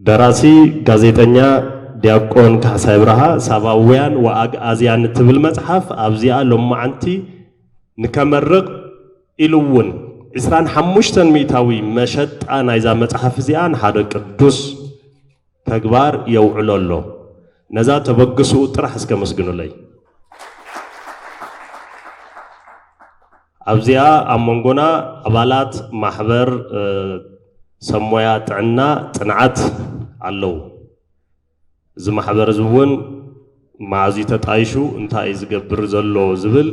ደራሲ ጋዜጠኛ ዲያቆን ካሳይ ብርሃ ሳባውያን ወአግአዝያን ትብል መጽሐፍ ኣብዚኣ ሎማዓንቲ ንከመርቕ ኢሉውን 25 ሚታዊ መሸጣ ናይዛ መጽሐፍ እዚኣ ንሓደ ቅዱስ ተግባር የውዕሎ ኣሎ ነዛ ተበግሱ ጥራሕ እስከ መስግኑለይ ኣብዚኣ ኣብ መንጎና ኣባላት ማሕበር ሰሞያ ጥዕና ጥንዓት ኣለው እዚ ማሕበር እውን ማዕዚ ተጣይሹ እንታይ ዝገብር ዘሎ ዝብል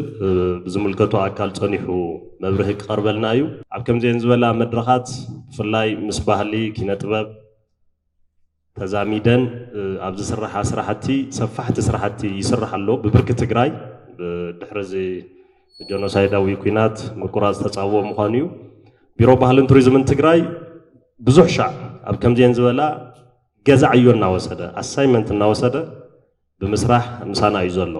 ብዝምልከቱ ኣካል ጸኒሑ መብርህ ቀርበልና እዩ ኣብ ከምዚን ዝበላ መድረኻት ፍላይ ምስ ባህሊ ኪነ ጥበብ ተዛሚደን ኣብ ዝስራሕ ስራሕቲ ሰፋሕቲ ስራሕቲ ይስራሕ ኣሎ ብብርኪ ትግራይ ድሕሪ ጀኖሳይዳዊ ኩናት ምቁራጽ ተጻውኦ ምዃኑ እዩ ቢሮ ባህልን ቱሪዝምን ትግራይ ብዙሕ ሻዕ ኣብ ከምዚን ዝበላ ገዛዕ እዩ እናወሰደ ኣሳይመንት እናወሰደ ብምስራሕ ምሳና እዩ ዘሎ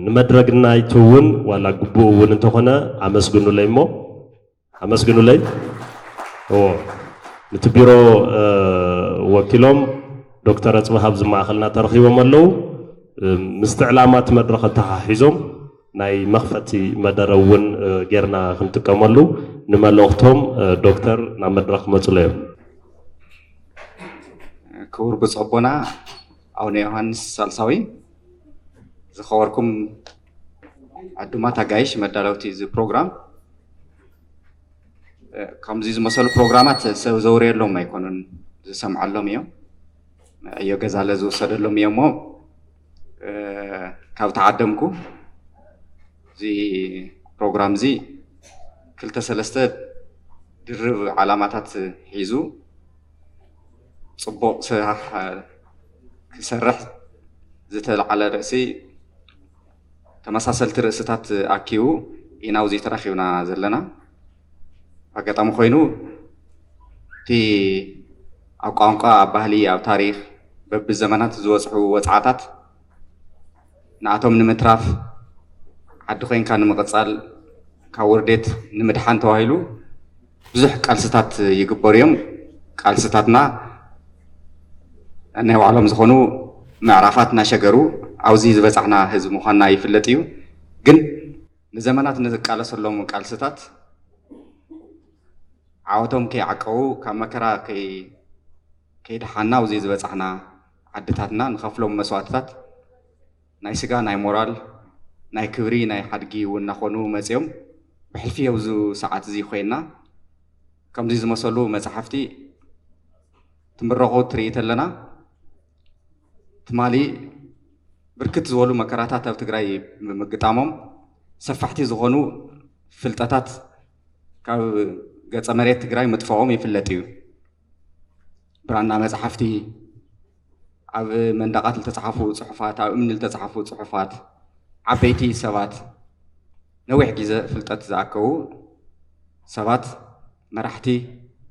ንመድረግናይቱ እውን ዋላ ግቡእ እውን እንተኾነ ኣመስግኑለይ እሞ ኣመስግኑለይ ነቲ ቢሮ ወኪሎም ዶክተር ኣጽብሃብ ዝማእኸልና ተረኺቦም ኣለዉ ምስትዕላማት መድረኽ ተሓሒዞም ናይ መኽፈቲ መደረ እውን ጌርና ክንጥቀመሉ ንመልእኽቶም ዶክተር ናብ መድረኽ መፅሎ እዮም ክቡር ብጽቦና ኣቡነ ዮሃንስ ሳልሳዊ ዝኸበርኩም ዓዱማት ኣጋይሽ መዳለውቲ እዚ ፕሮግራም ከምዚ ዝመሰሉ ፕሮግራማት ሰብ ዘውርየሎም ኣይኮኑን ዝሰምዓሎም እዮም እዮ ገዛለ ዝወሰደሎም እዮም ሞ ካብ ተዓደምኩ እዚ ፕሮግራም እዚ ክልተ ሰለስተ ድርብ ዓላማታት ሒዙ ጽቡቕ ስራሕ ክሰርሕ ዝተለዓለ ርእሲ ተመሳሰልቲ ርእስታት ኣኪቡ ኢና ውዚ ተራኺብና ዘለና ኣጋጣሚ ኮይኑ እቲ ኣብ ቋንቋ ኣብ ባህሊ ኣብ ታሪክ በብዘመናት ዝወፅሑ ወፅዓታት ንኣቶም ንምትራፍ ዓዲ ኮይንካ ንምቕጻል ካብ ውርደት ንምድሓን ተባሂሉ ብዙሕ ቃልስታት ይግበሩ እዮም ቃልስታትና ናይ ባዕሎም ዝኾኑ ምዕራፋት እናሸገሩ ኣብዚ ዝበፃሕና ህዝቢ ምዃንና ይፍለጥ እዩ ግን ንዘመናት ንዝቃለሰሎም ቃልስታት ዓወቶም ከይዓቀቡ ካብ መከራ ከይድሓና ኣብዚ ዝበፃሕና ዓድታትና ንኸፍሎም መስዋዕትታት ናይ ስጋ ናይ ሞራል ናይ ክብሪ ናይ ሓድጊ እውን እናኾኑ መፅኦም ብሕልፊ ኣብዚ ሰዓት እዚ ኮይና ከምዚ ዝመሰሉ መፅሓፍቲ ትምረቑ ትርኢ ተለና ትማሊ ብርክት ዝበሉ መከራታት ኣብ ትግራይ ብምግጣሞም ሰፋሕቲ ዝኾኑ ፍልጠታት ካብ ገጸ መሬት ትግራይ ምጥፍኦም ይፍለጥ እዩ ብራና መፅሓፍቲ ኣብ መንደቃት ዝተጻሕፉ ጽሑፋት ኣብ እምኒ ዝተጻሕፉ ጽሑፋት ዓበይቲ ሰባት ነዊሕ ግዜ ፍልጠት ዝኣከቡ ሰባት መራሕቲ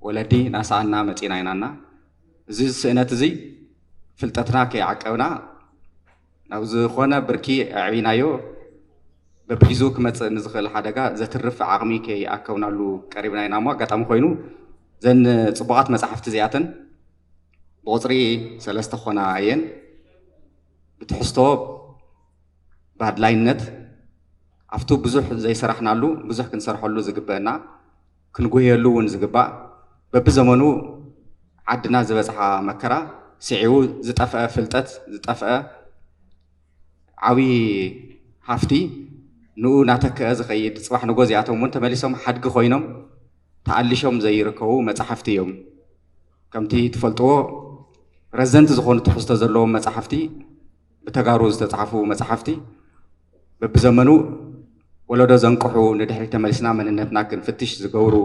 ወለዲ ናሳኣና መፂና ኢናና እዚ ስእነት እዚ ፍልጠትና ከይዓቀብና ናብ ዝኾነ ብርኪ ኣዕቢናዮ በብግዚኡ ክመፅእ ንዝኽእል ሓደጋ ዘትርፍ ዓቕሚ ከይኣከብናሉ ቀሪብና ኢና እሞ ኣጋጣሚ ኮይኑ ዘን ጽቡቓት መፅሓፍቲ እዚኣተን ብቁፅሪ 3 ክኾና እየን ብትሕዝቶ ባድላይነት ኣብቱ ብዙሕ ዘይሰራሕናሉ ብዙሕ ክንሰርሐሉ ዝግበአና ክንጎየሉ እውን ዝግባእ በብዘመኑ ዓድና ዝበፅሓ መከራ ስዒቡ ዝጠፍአ ፍልጠት ዝጠፍአ ዓብዪ ሃፍቲ ንኡ ናተክአ ዝኸይድ ጽባሕ ንጎ እዚኣቶም እውን ተመሊሶም ሓድጊ ኮይኖም ተኣሊሾም ዘይርከቡ መፅሓፍቲ እዮም ከምቲ ትፈልጥዎ ረዘንቲ ዝኾኑ ትሕዝቶ ዘለዎም መፅሓፍቲ ብተጋሩ ዝተጻሕፉ መፅሓፍቲ በብዘመኑ ወለዶ ዘንቅሑ ንድሕሪ ተመሊስና መንነትና ክንፍትሽ ዝገብሩ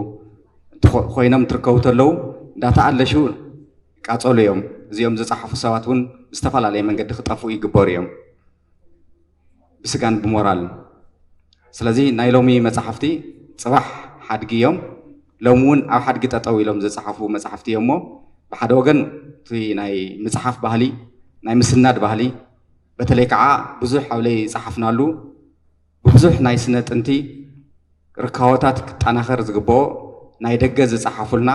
ኮይኖም ትርከቡ ተለዉ እንዳተኣለሹ ቃጸሉ እዮም እዚኦም ዝጻሕፉ ሰባት እውን ብዝተፈላለየ መንገዲ ክጠፍኡ ይግበሩ እዮም ብስጋን ብሞራል ስለዚ ናይ ሎሚ መፅሓፍቲ ጽባሕ ሓድጊ እዮም ሎሚ እውን ኣብ ሓድጊ ጠጠው ኢሎም ዝጻሕፉ መፅሓፍቲ እዮም እሞ ብሓደ ወገን እቲ ናይ ምፅሓፍ ባህሊ ናይ ምስናድ ባህሊ በተለይ ከዓ ብዙሕ ኣብለይ ጻሓፍናሉ ብብዙሕ ናይ ስነ ጥንቲ ርካቦታት ክጠናኸር ዝግብኦ ናይ ደገ ዝጻሓፉልና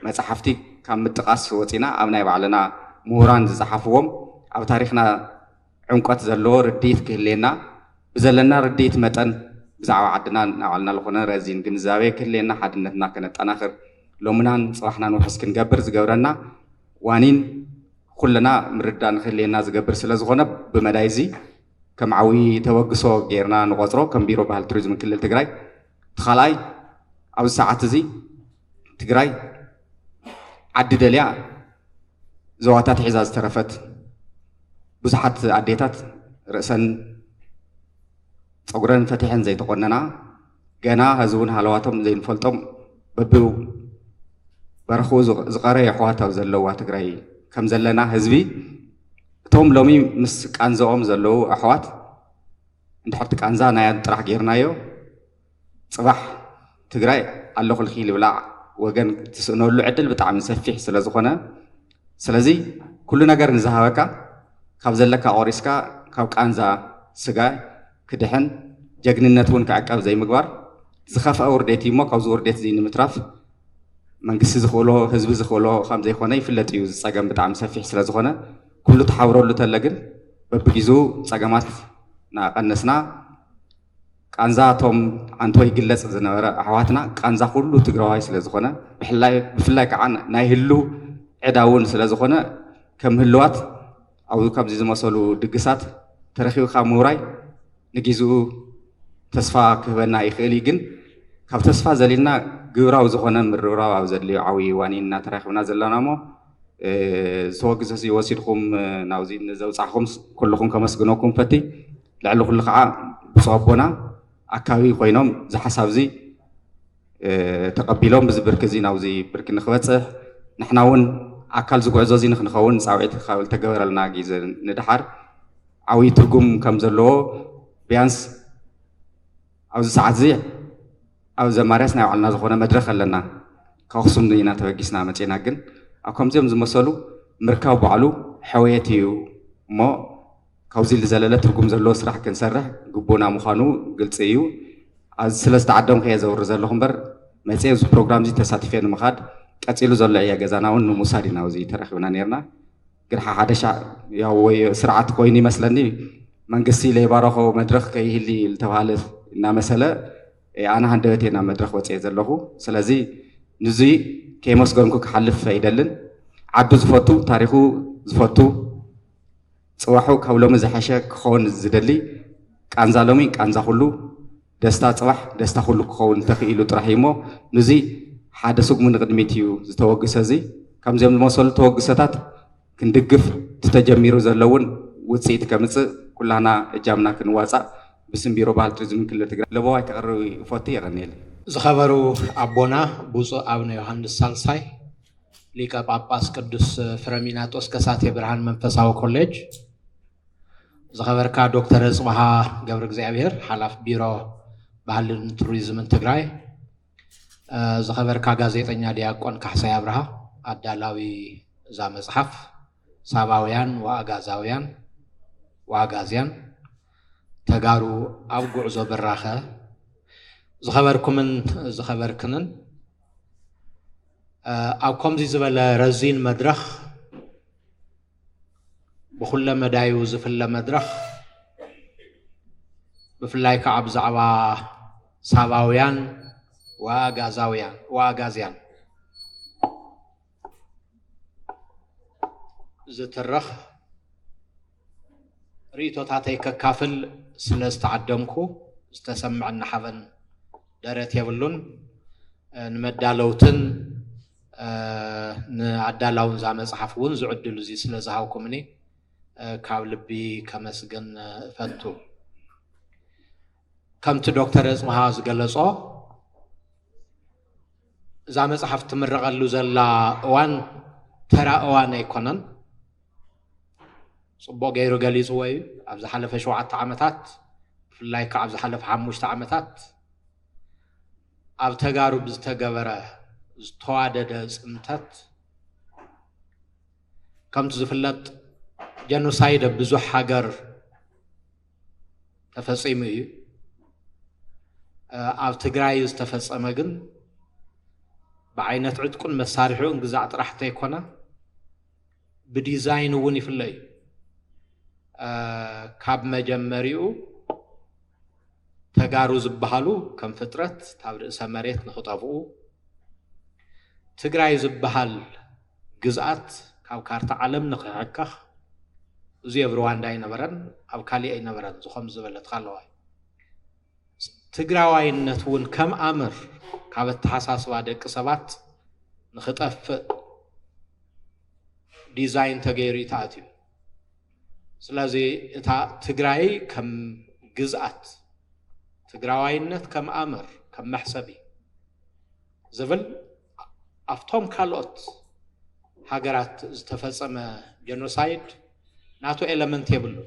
መፅሓፍቲ كم متقاس وتينا أبناء بعلنا مهران زحفوهم أو تاريخنا عمقات زلوا رديت كلنا بزلنا رديت متن بزعوا عدنا نعلنا لخنا رازين جنزاوي كلنا حدنا كانت أناخر لو منان صراحنا نحس كنجبر زجورنا وانين كلنا مردان خلينا زجبر سلازغنا بمدايزي كم عوي توقسو غيرنا نقطرو كم بيرو بهالتوريزم كل تجراي تخلاي أو ساعات زي تجراي عدد ليا زواتات عزاز ترفت بزحت عديتات رأسا صقرن فتحن زي تقولنا جنا هزون هلواتهم زي نفلتهم ببو برخو زقاري حواتها زلوا تجراي كم زلنا هزبي توم لومي مس كانزوم زلوا أحوات نحط كانزا نايد طرح غيرنايو صباح تجراي الله الخيل ولا وجن تسألوا له عدل بتاع مسفح سلازخنا سلازي كل نجار نزهاوكا خبز لك أوريسكا كاب كانزا سجاي كدهن جعلناتون كعكاب زي مقبار زخاف أورديتي ما كاب زورديت زي نمتراف من قصة زخولو حزب زخولو خمسة خونة يفلت يوز سجام بتاع مسفح سلازخنا كله تحاوروا له تلاجن ببجيزو سجامات ناقنسنا كانزاتهم أنتوي جلس زنورة أحواتنا كانزا كله تجرواي سلازخنا بفلاي كعن نايهلو عداون سلازخنا كم هلوات أو كم زي ما صلوا دقسات ترخيو خاموراي نجيزو تصفى كبرنا يخليجن كاب تصفى زلينا جوراو زخنا مرورا أو زلي عوي وانينا ترخيونا زلنا مو سواء جزء وسيلكم ناوزين زوجكم كلكم كمسجنكم فتي لعله كل خاء بصابونا أكاوي خوينهم زي حساب زي تقبلهم بزبركزي ناوزي بركن خواتة نحناون أكل زوج زين نخون ساويت خاول تجور لنا جيز ندحر عوي ترجم كم زلوا بيانس أو ساعات زي أو زمارسنا على زخنا مدرخ لنا كخصم دينا توجسنا متينا جن أكم زي مزمسلو مركب بعلو حويتيو ما كوزي لزلالة ترجم زلوا سرح كنسرح جبونا مخانو قلت سيو از سلست عدم خيا زور زلهم بر متيز برنامج زي تساتفين مخاد كتيلو زلوا يا جزاناون مساعدنا وزي ترخيونا نيرنا قرح هذا شع يا وي سرعة كويني مثلاً من قصي لي بارخو مدرخ كي اللي التوالف إن مثلا أنا هندوتي أنا مدرخ وتيز له سلازي نزي كيمس قرنكو كحلف فايدلن عدو زفوتو تاريخو زفوتو صواحو كولو مزحشة خون زدلي كانزالومي كانزا خلو دستا صواح دستا خلو خون تخيلو ترحيمو نزي حادثوك من قدميتيو زتوقس هزي كم زي الموصل توقساتات كندقف تتجميرو زلون وتسيت كمس كلنا جامنا كنواسا بسم بيرو بالتريزم كل تجرا لبوا يتقروا فوتي غنيل زخبروا أبونا بوزو أبنا يوحنس سالساي ليك باباس قدس فرميناتوس كساتي برهان منفساو كوليج زخبر كا دكتور اسمها جبر እግዚአብሔር حلاف بيرو ባህልን ቱሪዝምን ትግራይ زخبر كا ጋዜጠኛ ዲያቆን ካሕሳይ አብርሃ አዳላዊ ዛ መጽሐፍ ሳባውያን ወአጋዛውያን وعجازيان تجارو أو جعزة بالراخة زخبركنن أو كم زي زبالة رزين مدرخ بخل مدايو زفل مدرخ بفلاي كعب زعوا صاباويان وعجازيان زترخ ريتو تاتي ككافل سلستعدمكو استسمعنا حفن دارت يبلون نمدالوتن نعدالاون زعما صحفون زعدلو زي سلازهاوكمني كاولبي كمسجن فتو كمت دكتور اسمها زغلصو زعما صحف تمرقلو زلا وان ترى وان يكونن صبو غيرو غليصو وي ابز حلف 7 عامታት ፍላይ ከአብዝ حلف 5 ዓመታት ኣብ ተጋሩ ብዝተገበረ ዝተዋደደ ጽምታት ከምቱ ዝፍለጥ ጀኖሳይድ ብዙሕ ሃገር ተፈጽሙ እዩ ኣብ ትግራይ ዝተፈጸመ ግን بعينة عدكن مسارحو انجزاع طرحته يكونه بديزاين ون يفلي كاب مجمريو تجارو زبحالو كم فترة تابر سمريت نخطفو تجراي زبحال جزءات كاب كارت عالم نخحكخ زي رواندا ينبرن أو كالي ينبرن زخم زبلت خلوه تجراوي النتون كم أمر كاب التحساس وادك سبات نخطف ديزاين تغيري تاتيو سلازي اتا تجراي كم جزءات تجراوينت كم امر كم محسبي زبل افتوم كالوت هاجرات استفصم جينوسايد ناتو إلمنت يبلو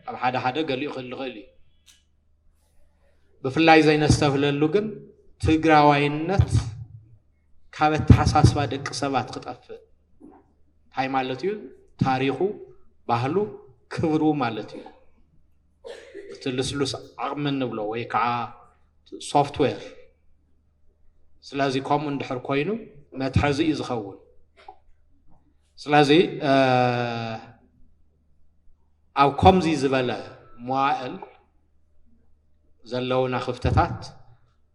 اب حدا قال يخلي بفلاي زي نستفللو جن تجراوينت كابت حساس بادك سبات قطف هاي مالتيو تاريخو ባህሉ ክብሩ ማለት እዩ ትልስሉስ አቅምን ብሎ ወይ ከዓ ሶፍትዌር ስለዚ ኮም እንድሕር ኮይኑ መትሐዚ እዩ ዝኸውን ስለዚ ኣብ ከምዚ ዝበለ መዋዕል ዘለውና ክፍተታት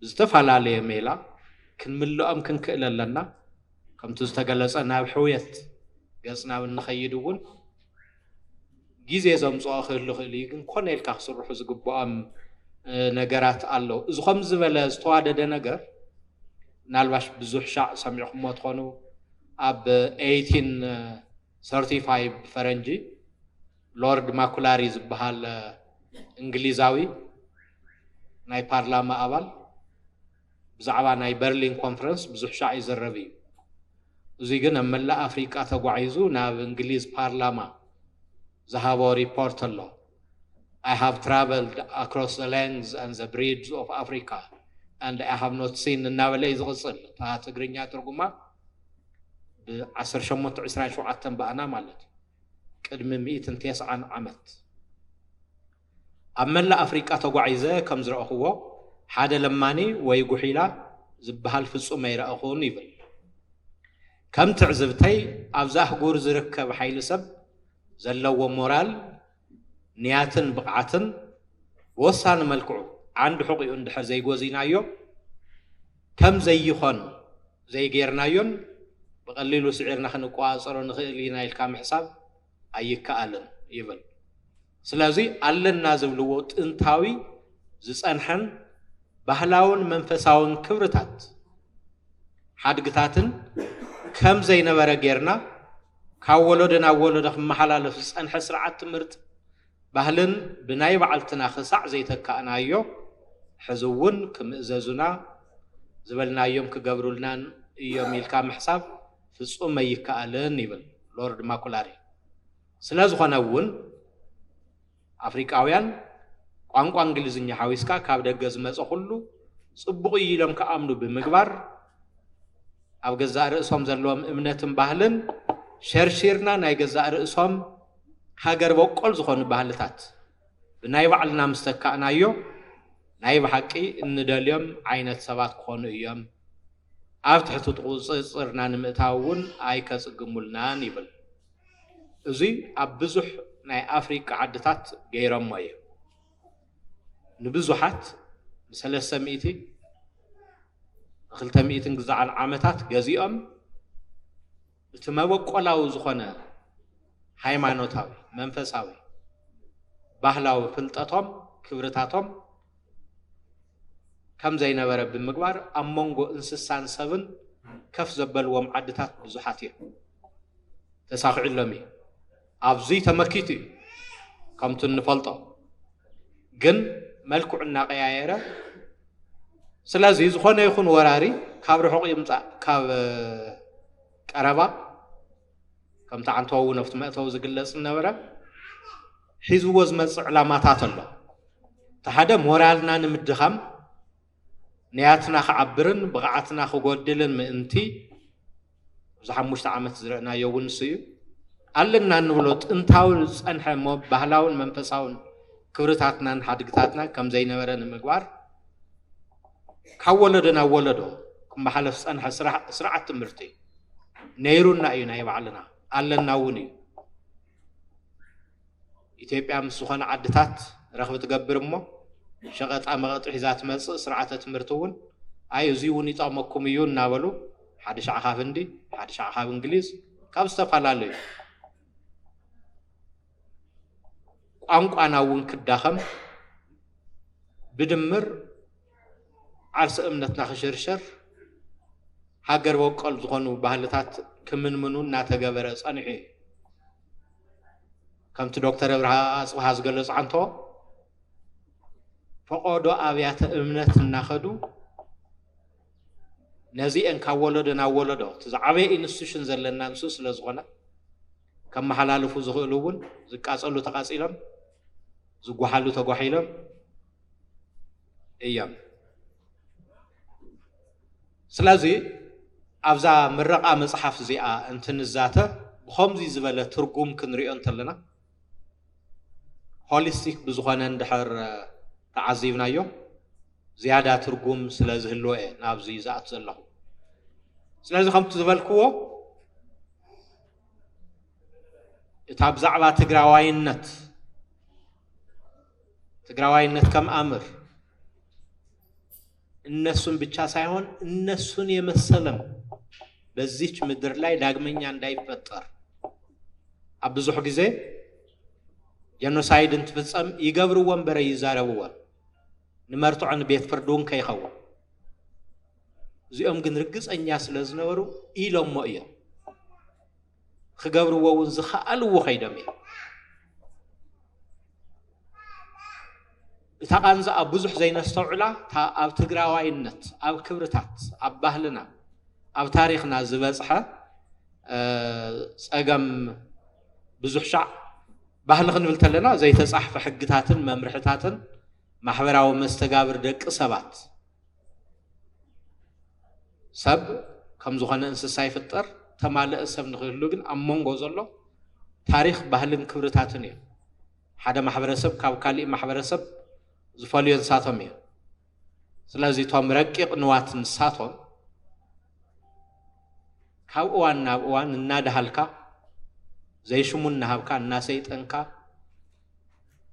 ዝተፈላለየ ሜላ ክንምልኦም ክንክእል ኣለና ከምቲ ዝተገለጸ ናብ ሕውየት ገጽና ንኸይድውን ጊዜ ዘምጽኦ ክህሉ ግን ኮነልካ ክስርሑ ዝግብኦም ነገራት ኣለው እዚ ከም ዝበለ ዝተዋደደ ነገር ናልባሽ ብዙሕ ሻዕ ሰሚዕኹም ትኾኑ ኣብ 1835 ፈረንጂ ሎርድ ማኩላሪ ዝበሃል እንግሊዛዊ ናይ ፓርላማ ኣባል ብዛዕባ ናይ በርሊን ኮንፈረንስ ብዙሕ ሻዕ ይዘረብ እዩ እዚ ግን ኣብ መላእ ኣፍሪቃ ተጓዒዙ ናብ እንግሊዝ ፓርላማ Zahabo report allo. I have traveled across the lands and the breeds of Africa and I have not seen the Navalese غصل. تغرينيا ترجمة بعشر شموت عشرين شو عتم بأنا مالت. قدم 109 عامت. أما لا أفريقيا تقعيزة كم زرع هو حدا لماني ويجوحيلا زبهال في السمير أخو نيفل. كم تعزبتي أفزح جورز ركب حيل سب زلوا مورال نياتن بقعتن وصان ملكعو عند حقي عند زي جوزينايو كم زي يخون زي غيرنايون بقليلو سعرنا خنقواصرو نخيلينا الكام حساب ايكالن يبل سلازي علنا زبلو ጥንታዊ ዝጸንሐን ባህላውን መንፈሳውን ክብርታት ሓድግታትን ከም ዘይነበረ ጌርና ካወሎደና ወሎደ መሐላለፍ ጸንሐ ስርዓት ትምርት ባህልን ብናይ በዓልትና خሳዕ ዘይተካእናዮ ሕዝውን ክምእዘዙና ዝበልናዮም ክገብሩልናን እዮም ኢልካ ምሕሳብ ፍጹም ይካኣልን ይብል ሎርድ ማኩላሪ ስለዝኾነውን አፍሪካውያን ቋንቋ እንግሊዝኛ ሓዊስካ ካብ ደገ ዝመጽ ሁሉ ጽቡቕ ኢሎም ከኣምኑ ብምግባር ኣብ ገዛእ ርእሶም ዘለዎም እምነትን ባህልን ሸርሺርና ናይ ገዛእ ርእሶም ሃገር በቆል ዝኾኑ ባህልታት ብናይ ባዕልና ምስተካእናዮ ናይ ብሓቂ እንደልዮም ዓይነት ሰባት ክኾኑ እዮም ኣብ ትሕቲ ቁጽጽርና ንምእታውን ኣይከጽግሙልናን ይብል እዚ ኣብ ብዙሕ ናይ ኣፍሪካ ዓድታት ገይሮሞ እዩ ንብዙሓት 300 200 ግዛዓን ዓመታት ገዚኦም እቲ መበቆላው ዝኾነ ሃይማኖታዊ መንፈሳዊ ባህላዊ ፍልጠቶም ክብርታቶም ከም ዘይነበረ ብምግባር ኣብ መንጎ እንስሳን ሰብን ከፍ ዘበልዎም ዓድታት ብዙሓት እዮም ተሳኺዑሎም እዩ ኣብዚ ተመኪቱ ከምቲ ንፈልጦ ግን መልክዑ እናቀያየረ ስለዚ ዝኾነ ይኹን ወራሪ ካብ ርሑቕ ይምጻእ ካብ ቀረባ ከምቲ ዓንተው ነፍቲ መእተው ዝግለጽ ነበረ ሒዝዎ ዝመጽእ ዕላማታት ኣሎ ተሓደ ሞራልና ንምድኻም ንያትና ክዓብርን ብቕዓትና ክጎድልን ምእንቲ ብዝሓሙሽተ ዓመት ዝረአናዮ እውን ንሱ እዩ ኣለና ንብሎ ጥንታዊ ጸንሐ ባህላውን መንፈሳውን ክብርታትናን ሓድግታትና ከም ዘይነበረ ንምግባር ካብ ወለዶ ናብ ወለዶ كمحلف صنح سرعة تمرتي نيرونا أينا يبعلنا علنا وني إثيوبيا مسخون عدتات رغبة تقبر مو شغلت عمغت حزات مس سرعة تمرتون أي زيوني طعمكم يون ناولو حد شعخا فندي حد شعخا إنجليز كم استفعلالي أنا ون كداخم بدمر عرس أمنتنا خشرشر هاجر وقال زغنو بهالتات كمن منون ناتجابر أصنعي كم تدكتور إبراهيم أصبح جلس عنتو فقادو أبيات أمنتنا خدو نزي إن كولدنا ولدو تزعبي إنستيشن زلنا نسوس لزغنا كم محلال فوزه لون زكاس الله تقاس إلهم زقوحلو تقوحيلهم أيام سلازي أبزا مرقة مصحف زيئة أنت نزاته بخمزي زبالة ترقوم كنريئ أنت لنا هوليستيك بزخوانا ندحر تعزيبنا يوم زيادة ترقوم سلازه اللوئة نابزي زاعت زلهم سلازي خمت زبالكوه إتاب زعبا تقراواينت كم أمر النسون بتشاسعون النسون يمسلم بزيش مدر لاي داغمين يانداي فتر أبزو حقزي جنوسايد انتفصم يقبروا وانبرا يزاروا نمرتو عن بيت فردون كي خوا زيهم قن رقص أن ياسل ازنورو إيلوم مؤيا خقبروا وانزخا ألو خيدمي تاقانزا أبوزح زي نستوعلا تا أب تقراواينت أب كبرتات أب بهلنا أب تاريخنا زبازحة أقام بزح شع بهل خنفلت لنا زي تصح في حقتاتن ممرحتاتن محورا ومستقابر دك سبات سب كم زخنا انسساي فطر تمالئ سب نخلو جن أمون غوزلو تاريخ بهلن كبرتاتن حدا محبرسب كالي محبرسب زفاليون ساتومي سلازي توم رقيق نواتن ساتوم كاو اوان ناب اوان نادهالكا زي شمون نهابكا الناسيت انكا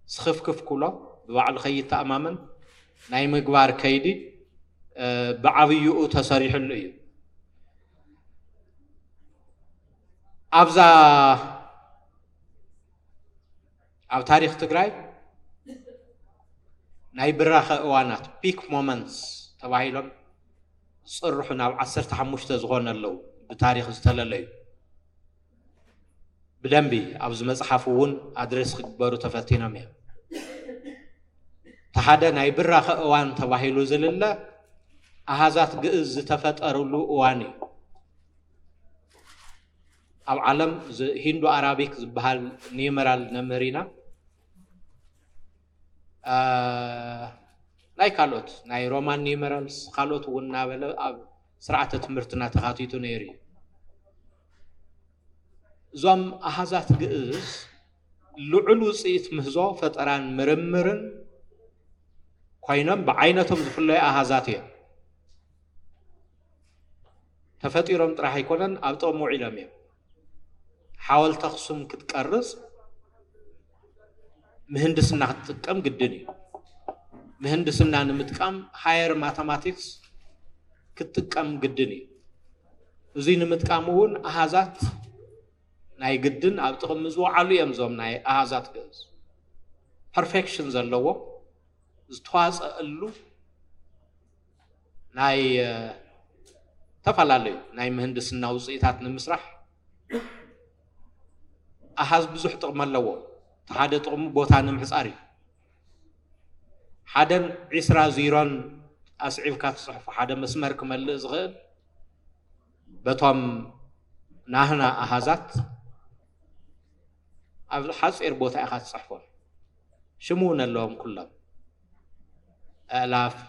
سخفكف كولا ببعض خيط امامن ناي مقبار كيدي بعبيو تساريح اللي ابزا اب تاريخ تقراي ناي براخة اوانات بيك مومنتس تباهيلون صرحنا بعصرت حموشت زغون اللو بتاريخ استلالي بدنبي أبز مصحفون أدرس خبرو تفتينا ميا تحدى ناي براخة اوان تباهيلو زللا أهازات قئز تفترلو اواني أو عالم هندو عربيك زبهال نيمرال نمرينا ناي كالوت ناي رومان نيمرالز كالوت ونا بلا سرعة تمرتنا تخاطيتو نيري زوم أحازات قئز لعلو سيت مهزو فتران مرمرن كوينم بعينتهم زفلي أحازاتيا تفتيرهم راح يكونن أبطو معلمي حاول تخصم كتكرز مهندسنا تقام قدني مهندسنا نمتقام هاير ماثماتيكس كتقام قدني زي نمتقامون أحازات ناي قدن أبطو مزو علي أمزوم ناي أحازات قز perfection زلوه زتواز أقلو ناي تفعلالي ناي مهندسنا وزيتات نمسرح أحاز بزوح تقم اللوه تحدى تقوم بوتان محصاري حدا عسرا زيرون أسعيف كات صحف حدا مسمر كمال زغل بتوم ناهنا أحازات حاز إربوتا أخات صحفون شمون اللهم كلهم آلاف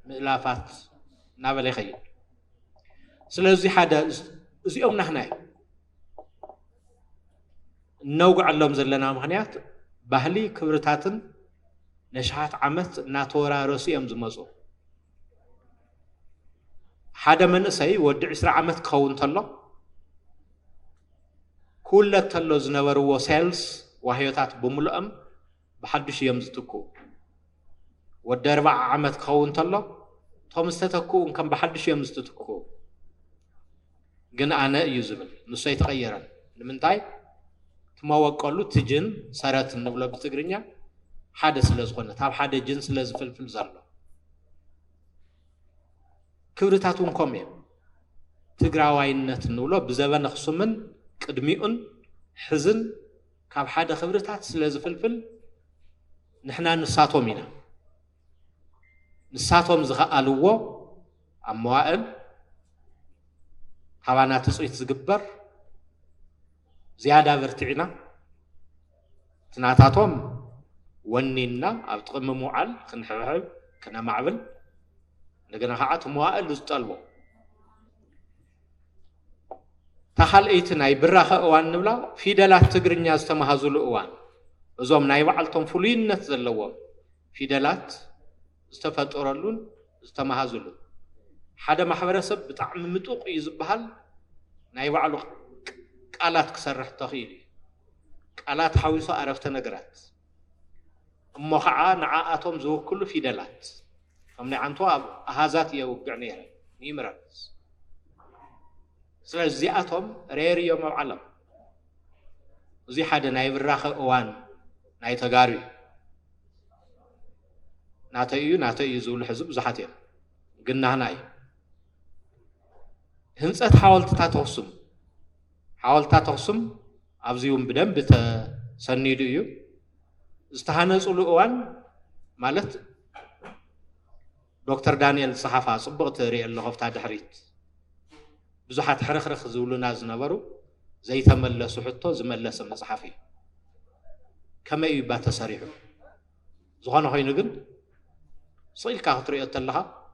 مئلافات نابلي خير سلازي حدا زيهم نحناي نوقع اللهم زلنا مهنيات بهلي كبرتاتن نشحات عمت ناتورا روسي أمزمزو حدا منسي ودي 10 عامت كون تلو كل تلو زنبرو سيلز وهيوتات بملئم بحدش يمزتكو ودي 4 عامت كون تلو تومستتكو كان بحدش يمزتكو جن أنا يزبل نسو يتغيران لمنتاي تموقعلو تجن سارات النبلة بتقرنيا حادث لازغنة تاب حادث جنس لازفلفل زرلو كبرتاتون كوميم تقراواينات النولو بزبان خصومن قدميون حزن كاب حادث خبرتات لازفلفل نحنا نساتو مينا نساتهم زغالوو أموائل حوانات تسويت زقبر زيادة برتعنا تناتاتهم ونينا أو تقم موعل خنحبحب كنا معبل لقنا خاعات موائل لزطلبو تخل ايتنا يبراخ اوان نبلا في دلات تقرنيا استمهازو لأوان ازوم نايبعالتهم فلين نتزلوهم في دلات استفتورلون استمهازو لون حدا محبرسب بطعم متوق يزبهال نايبعالو قالات كسرح تخيلي قالات حويسو عرفت نقرات اموخعا نعاءاتهم زو كله في دلات فمن عنتوا أهازات يوقعنيها نيمرات سلا زياتهم ريري يوم العالم زي حدا نايب الراخ اوان ناي تغاري ناتيو زول حزب زحاتين قلنا هناي هنسات حاولتا تغسم أبزيهم بدم بتسنيدو يو استهانسوا لأوان مالت دكتور دانيال صحافة صبغت ريال اللغة دحريت بزحات حرخرخ زولنا زنبرو زي تملسوا حتى زملس من صحافي كما يبقى تسريحه زغانو هاي نقل صيل كاخطرية لها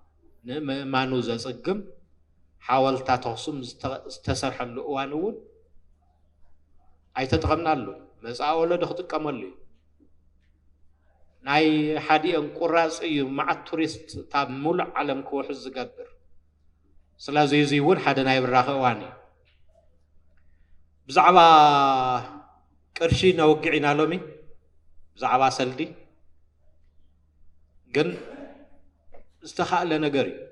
ما نوزا صقم حاولت تغصم استسرح اللؤوانون أي تتغمنا له مسعى ولا دخلت كمالي ناي حدي انقراص ايو مع التوريست تاب مولع عالم كوحز قبر سلازي زيون حدا ناي براخواني بزعبا قرشي نوقعينا لومي بزعبا سلدي جن استخاء لنقري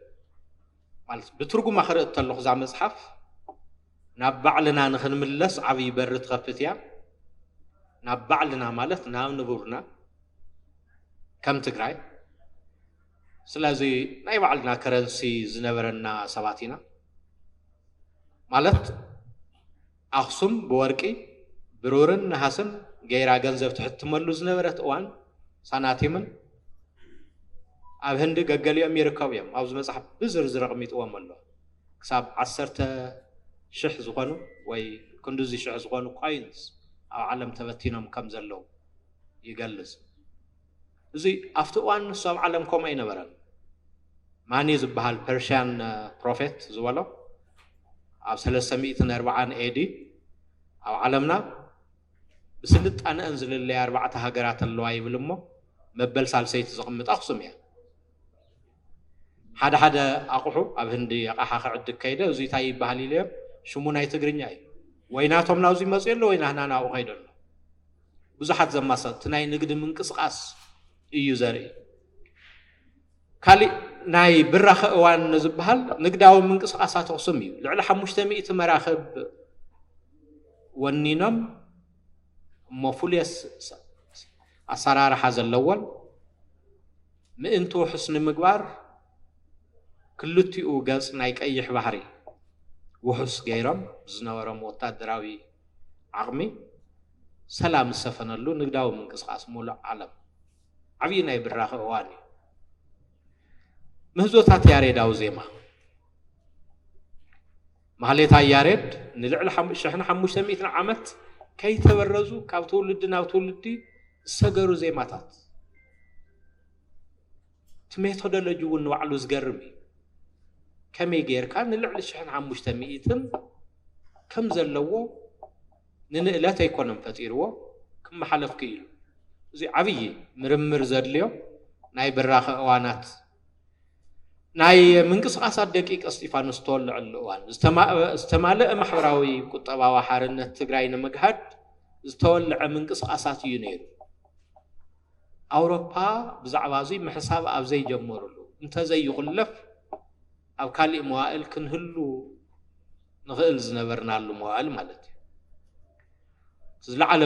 مالت بترقو ما خرقت تلوخ زع مصحف نابع لنا نخنملس عبي برد خفتيا نابع لنا مالت نام نبورنا كم تقرأي؟ سلازي ناي بعلنا كرنسي زنبرنا سباتينا مالت أخصم بوركي برورن نحسن غيرا غنزب تحت ملو زنبرت اوان ساناتي من أب هند قاقلي أميركاو يم أوز مصحف بزرز رقميت اوان ملو كساب 10 شح زغانو وي كندوزي شح زغانو قاينز أو علم تبتينهم كم زلو يقلز زي أفتوان صاب علم كوم أين برا ماني زبهال برشان بروفيت زوالو أو 340 AD أو علمنا بسلت أنا أنزل اللي 4 هجرات اللواي بلمو مبل سالسيت زقمت أقسم يعني حدا أقحو أب هندي أقحا عد كيدا زي تاي بهالي ليب شو مناي تقرنياي ويناتهم ناوزي مسئل وينا هنا ناو غيدل بزحات زماسات تناي نقد من قصقاس إيو زاري كالي ناي براخ اوان نزبهال نقداو من قصقاسات أقسمي لعلا حموشتمئة مراخب ونينم مفوليس أسرار حاز الأول مئنتو حسن مقبار كلتيو قاس نايك أيح بحري وحس غيرم زنورم وطادراوي عغمي سلام السفن اللو نقداو من قصقاس مولا عالم عبينا يبراخ اواني مهزوتات ياريد او زيما محليتا ياريد نلعل شحنا 500 عامت كي تبرزو كاب تولدنا وتولدي سغرو زيماتات تميتو دلجو نوعلو زغرمي كمي غير كان نلعل شحنا 500 كم زلوو ننقلات يكونن فطيرو كم حلف كيلو زي عبي مرمر زدليو ناي براخ اوانات ናይ ምንቅስቃሳት ደቂቅ እስጢፋኖስ ተወልዕ الأوان استمالئ محبراوي ቁጠባዊ ሓርነት ትግራይ ንምግሃድ ዝተወልዐ ምንቅስቃሳት እዩ ነይሩ أوروبا بزعባ እዚ ምሕሳብ ኣብ ዘይጀመሩሉ እንተዘይኹለፍ ኣብ ካልእ መዋእል ክንህሉ ንኽእል ዝነበርናሉ መዋእል ማለት እዩ ዝለዓለ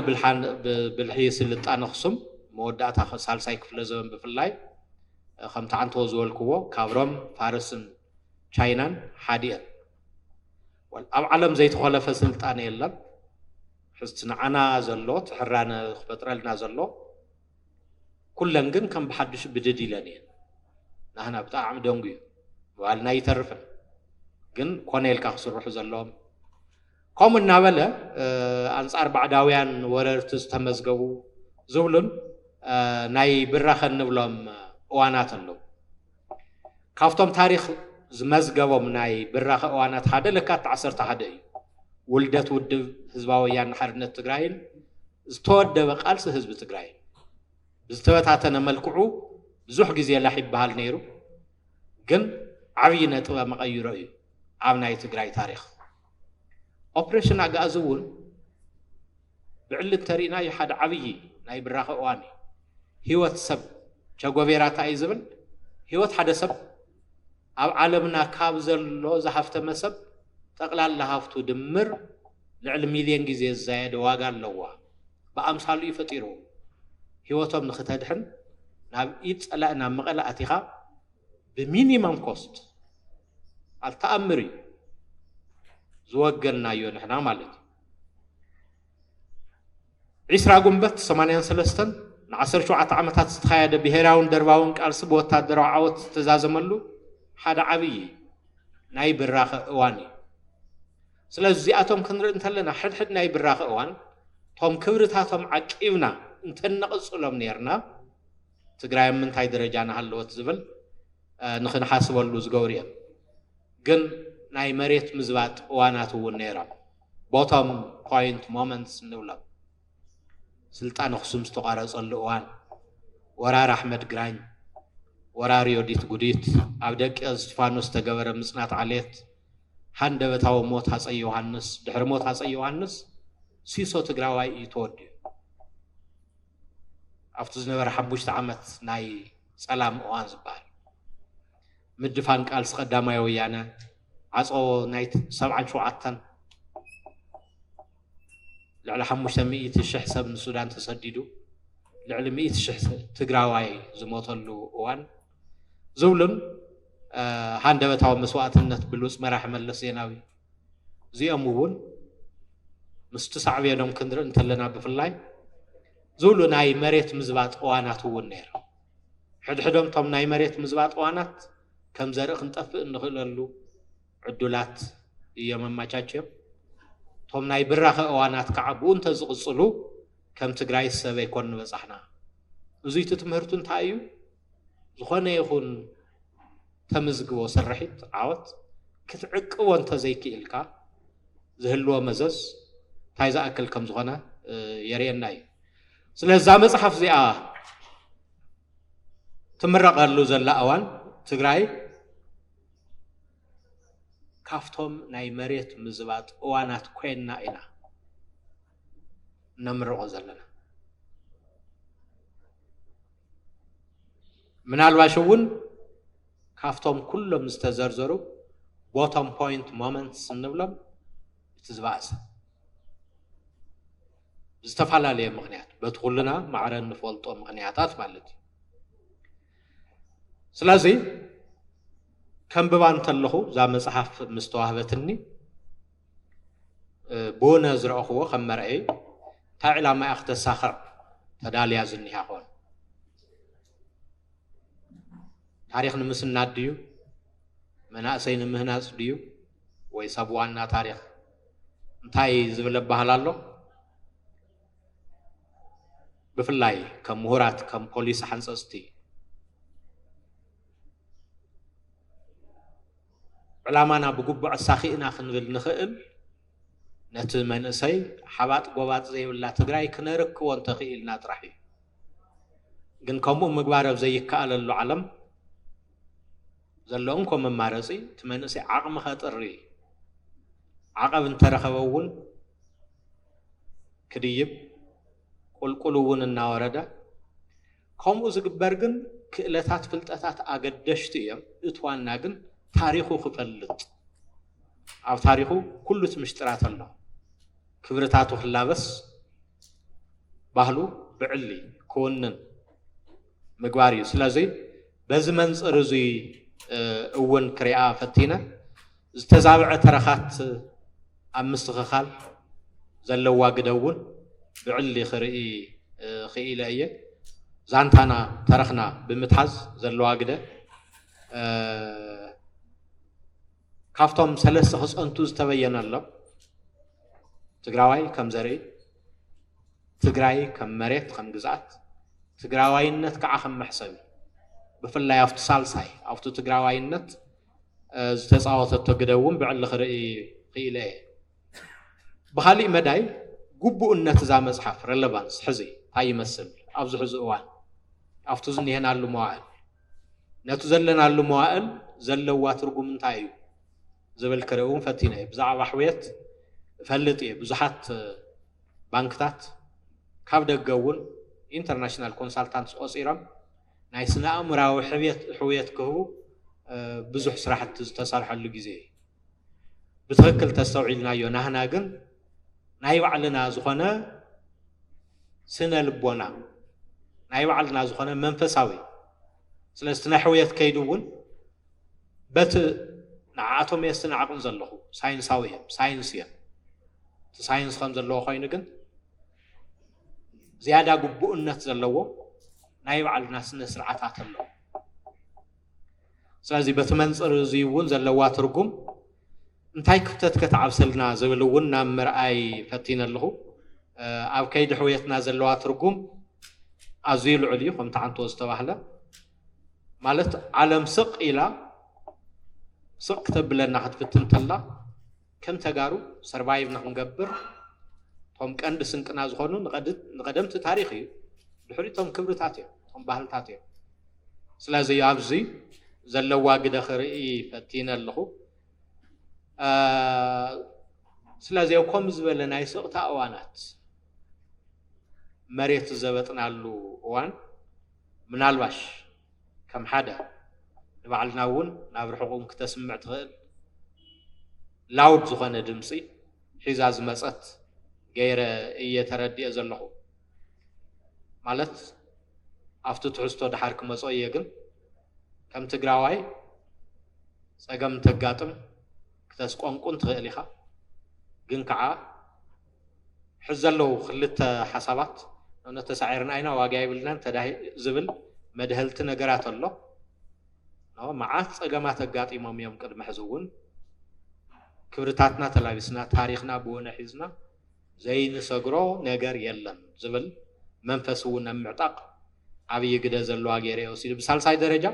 ብልሒ ስልጣነ ኣኽሱም መወዳእታ ሳልሳይ ክፍለ ዘመን ብፍላይ ከምቲ ዓንቶ ዝበልክዎ ካብሮም ፋርስን ቻይናን ሓዲአን ኣብ ዓለም ዘይተኸለፈ ስልጣነ የለን ሕዝቲ ንዓና ዘሎ ትሕራነ ክፈጥረልና ዘሎ ኩለን ግን ከም ብሓድሽ ብድድ ኢለን እየን ናህና ብጣዕሚ ደንጉ እዩ ዋልና ይተርፍን ግን ኮነልካ ክስርሑ ዘለዎም ከምኡ እናበለ ኣንጻር ባዕዳውያን ወረርቲ ዝተመዝገቡ ዝብሉን ናይ ብራኸ እንብሎም እዋናት ኣለዉ ካብቶም ታሪክ ዝመዝገቦም ናይ ብራኸ እዋናት ሓደ ለካት 11 እዩ ውልደት ውድብ ህዝባዊ ወያነ ሓርነት ትግራይን ዝተወደበ ቃልሲ ህዝቢ ትግራይ ብዝተበታተነ መልክዑ ብዙሕ ግዜ ላሕ ይበሃል ነይሩ ግን ዓብይ ነጥብ መቐይሮ እዩ ኣብ ናይ ትግራይ ታሪክ ኦፕሬሽን ኣጋዚ እውን ብዕል ተሪእና ሓደ ዓብይ ናይ ብራኸ እዋን ህይወት ሰብ ቸጎቤራታ እዩ ዝብል ህይወት ሓደ ሰብ ኣብ ዓለምና ካብ ዘሎ ዝሃፍተ መሰብ ጠቕላላ ሃፍቱ ድምር ልዕሊ ሚልዮን ግዜ ዝዛየደ ዋጋ ኣለዋ ብኣምሳሉ ይፈጢሩ ህይወቶም ንኽተድሕን ናብ ኢድ ፀላእ ናብ መቐለ ኣቲኻ ብሚኒመም ኮስት ኣልተኣምር እዩ ዝወገናዮ ንሕና ማለት እዩ 20 ጉንበት 83 ን17 ዓመታት ዝተኻየደ ብሄራውን ደርባውን ቃልሲ ብወታደራዊ ዓወት ዝተዛዘመሉ ሓደ ዓብይ ናይ ብራኸ እዋን እዩ ስለዚ እዚኣቶም ክንርኢ እንተለና ሕድሕድ ናይ ብራኸ እዋን ቶም ክብርታቶም ዓቂብና እንተነቕፅሎም ነርና ትግራይ ምንታይ ደረጃ ናሃለወት ዝብል ንኽንሓስበሉ ዝገብሩ እዮም ግን ናይ መሬት ምዝባጥ እዋናት እውን ነይሮም ቦቶም ፖይንት ሞመንትስ ንብሎም ስልጣን ኣኽሱም ዝተቋረፀሉ እዋን ወራር ኣሕመድ ግራኝ ወራር ዮዲት ጉዲት ኣብ ደቂ እስጢፋኖስ ዝተገበረ ምጽናት ዓሌት ሃንደበታዊ ሞት ሃፀይ ዮሃንስ ድሕሪ ሞት ሃፀይ ዮሃንስ ሲሶ ትግራዋይ እዩ ተወዲኡ ኣብቲ ዝነበረ 5 ዓመት ናይ ፀላም እዋን ዝበሃል ምድፋን ቃልሲ ቀዳማይ ወያነ ዓጾ ናይ 77 ልዕሊ 500,000 ሰብ ንሱዳን ተሰዲዱ ልዕሊ 100,000 ትግራዋይ ዝሞተሉ እዋን ዝብሉን ሃንደበታዊ መስዋዕትነት ብሉፅ መራሒ መለስ ዜናዊ እዚኦም እውን ምስቲ ሳዕብየኖም ክንርኢ እንተለና ብፍላይ ዝብሉ ናይ መሬት ምዝባጥ እዋናት እውን ነይሩ ሕድሕዶም ቶም ናይ መሬት ምዝባጥ እዋናት ከም ዘርኢ ክንጠፍእ እንኽእለሉ ዕዱላት እዮም ኣማቻችዮም ቶም ናይ ብራኸ እዋናት ከዓ ብኡ እንተዝቕፅሉ ከም ትግራይ ሰብ ኣይኮን በፃሕና እዙይ እቲ ትምህርቱ እንታይ እዩ ዝኾነ ይኹን ተመዝግቦ ስርሒት ዓወት ክትዕቅቦ እንተዘይክኢልካ ዝህልዎ መዘዝ እንታይ ዝኣክል ከም ዝኾነ የርእየና እዩ ስለዛ መፅሓፍ እዚኣ ትምረቐሉ ዘላ እዋን ትግራይ ካፍቶም ናይ መሬት ምዝባጥ እዋናት ኮይንና ኢና ነምርቆ ዘለና ምናልባሽ እውን ካፍቶም ኩሎም ዝተዘርዘሩ ቦቶም ፖይንት ሞመንትስ እንብሎም እቲ ዝባእሰ ዝተፈላለየ ምክንያት በቲ ኩልና ማዕረ እንፈልጦ ምክንያታት ማለት እዩ ስለዚ ከንብባ እንተለኹ እዛ መፅሓፍ ምስ ተዋህበትኒ ብኡነ ዝረአኽዎ ከም መርአይ እንታይ ዕላማ እያ ክተሳኽዕ ተዳልያ ዝኒሃ ኾን ታሪክ ንምስናድ ድዩ መናእሰይ ንምህናፅ ድዩ ወይ ሰብ ዋና ታሪክ እንታይ ዝብል ኣባህል ኣሎ ብፍላይ ከም ምሁራት ከም ፖሊስ ሓንፀፅቲ ዕላማና ብግቡዕ ሳኺእና ክንብል ንኽእል ነቲ መንእሰይ ሓባጥ ጎባጥ ዘይብላ ትግራይ ክነርክቦ እንተኽኢልና ጥራሕ እዩ ግን ከምኡ ምግባር ኣብ ዘይከኣለሉ ዓለም زلهم كم ممارسي تمنسي عقم خطري عقب انترخبون كديب قلقلون الناورده كم زغبرغن كلتات فلطات اگدشتيم اتوانا گن تاريخو خفلط او تاريخو كل مشترات الله كبرتاتو خلابس ባህሉ ብዕሊ ኮንን ምግባር እዩ ስለዚ በዚ መንጽር እዚ እውን ክሪኣ ፈቲነ ዝተዛብዐ ተረኻት ኣብ ምስትኽኻል ዘለዋ ግደውን ብዕሊ ክርኢ ኽኢለ እየ ዛንታና ተረኽና ብምትሓዝ ዘለዋ ግደ ካፍቶም ሰለስተ ክጸንቱ ዝተበየነ ኣሎ ትግራዋይ ከም ዘርኢ ትግራይ ከም መሬት ከም ግዛት ትግራዋይነት ከዓ ከም መሕሰብ ብፍላይ ኣብቲ ሳልሳይ ኣብቲ ትግራዋይነት ዝተጻወተቶ ግደውን ብዕሊ ክርኢ ኽኢለ እየ ብኻሊእ መዳይ ጉቡእነት እዛ መጽሓፍ ረለቫንስ ሕዚ እንታይ ይመስል ኣብዚ ሕዚ እዋን ኣብቲ ዝኒሄናሉ መዋዕል ነቱ ዘለናሉ መዋዕል ዘለዋ ትርጉም እንታይ እዩ ዝብል ክርእውን ፈቲነ እየ ብዛዕባ ሕውየት እፈልጥ እየ ብዙሓት ባንክታት ካብ ደገውን ኢንተርናሽናል ኮንሳልታንትስ ቆፂሮም ናይ ስነ ኣእምራዊ ሕውየት ክህቡ ብዙሕ ስራሕቲ ዝተሰርሐሉ ግዜ ብትክክል ተስተውዒልናዮ ናህና ግን ናይ ባዕልና ዝኾነ ስነ ልቦና ናይ ባዕልና ዝኾነ መንፈሳዊ ስለዚ ናይ ሕውየት ከይዱ እውን በቲ ንዓቶም የስተናዕቁን ዘለኹ ሳይንሳዊ እዮም ሳይንስ እዮም እቲ ሳይንስ ከም ዘለዎ ኮይኑ ግን زيادة قبؤنة زلوا نايب على سنة سرعات الله سلازي بتمنصر زيون زلوا ترقم انتاي كفتت كتعب سلنا زلون نامر اي فتين له او كيد حويتنا زلوا ترقم ازيل علي قمت عن توستواهله مالت عالم سق الى سق كتب لنا حد فتنت الله كم تجارو سرفايف نقبر هم كأند سنكنا زخونو نقدمت تاريخي بحريتهم كبرتات هم ባህልታት እዮም ስለዚ ኣብዚ ዘለዋ ግደ ክርኢ ፈቲነ ኣለኹ ስለዚ ከም ዝበለ ናይ ስቕታ እዋናት መሬት ዘበጥናሉ እዋን ምናልባሽ ከም ሓደ ንባዕልና እውን ናብ ርሑቕ ክትስምዕ ትኽእል ላውድ ዝኾነ ድምፂ ሒዛ ዝመፀት غير እየተረድየ ዘለኹ ማለት ኣብቲ ትሕዝቶ ድሓር ክመጾ እየ ግን ከም ትግራዋይ ፀገም ተጋጥም ክተስቆንቁን ትኽእል ኢኻ ግን ከዓ ሕዚ ዘለዉ ክልተ ሓሳባት ነተሳዒርና ኢና ዋጋ ይብልናን ተዳሂ ዝብል መድህልቲ ነገራት ኣሎ መዓት ፀገማት ኣጋጢሞም እዮም ቅድሚ ሕዚ እውን ክብርታትና ተላቢስና ታሪኽና ብወነ ሒዝና ዘይንሰግሮ ነገር የለን ዝብል መንፈስ እውን ምዕጣቅ ዓብይ ግደ ዘለዋ ገይረ ወሲድ ብሳልሳይ ደረጃ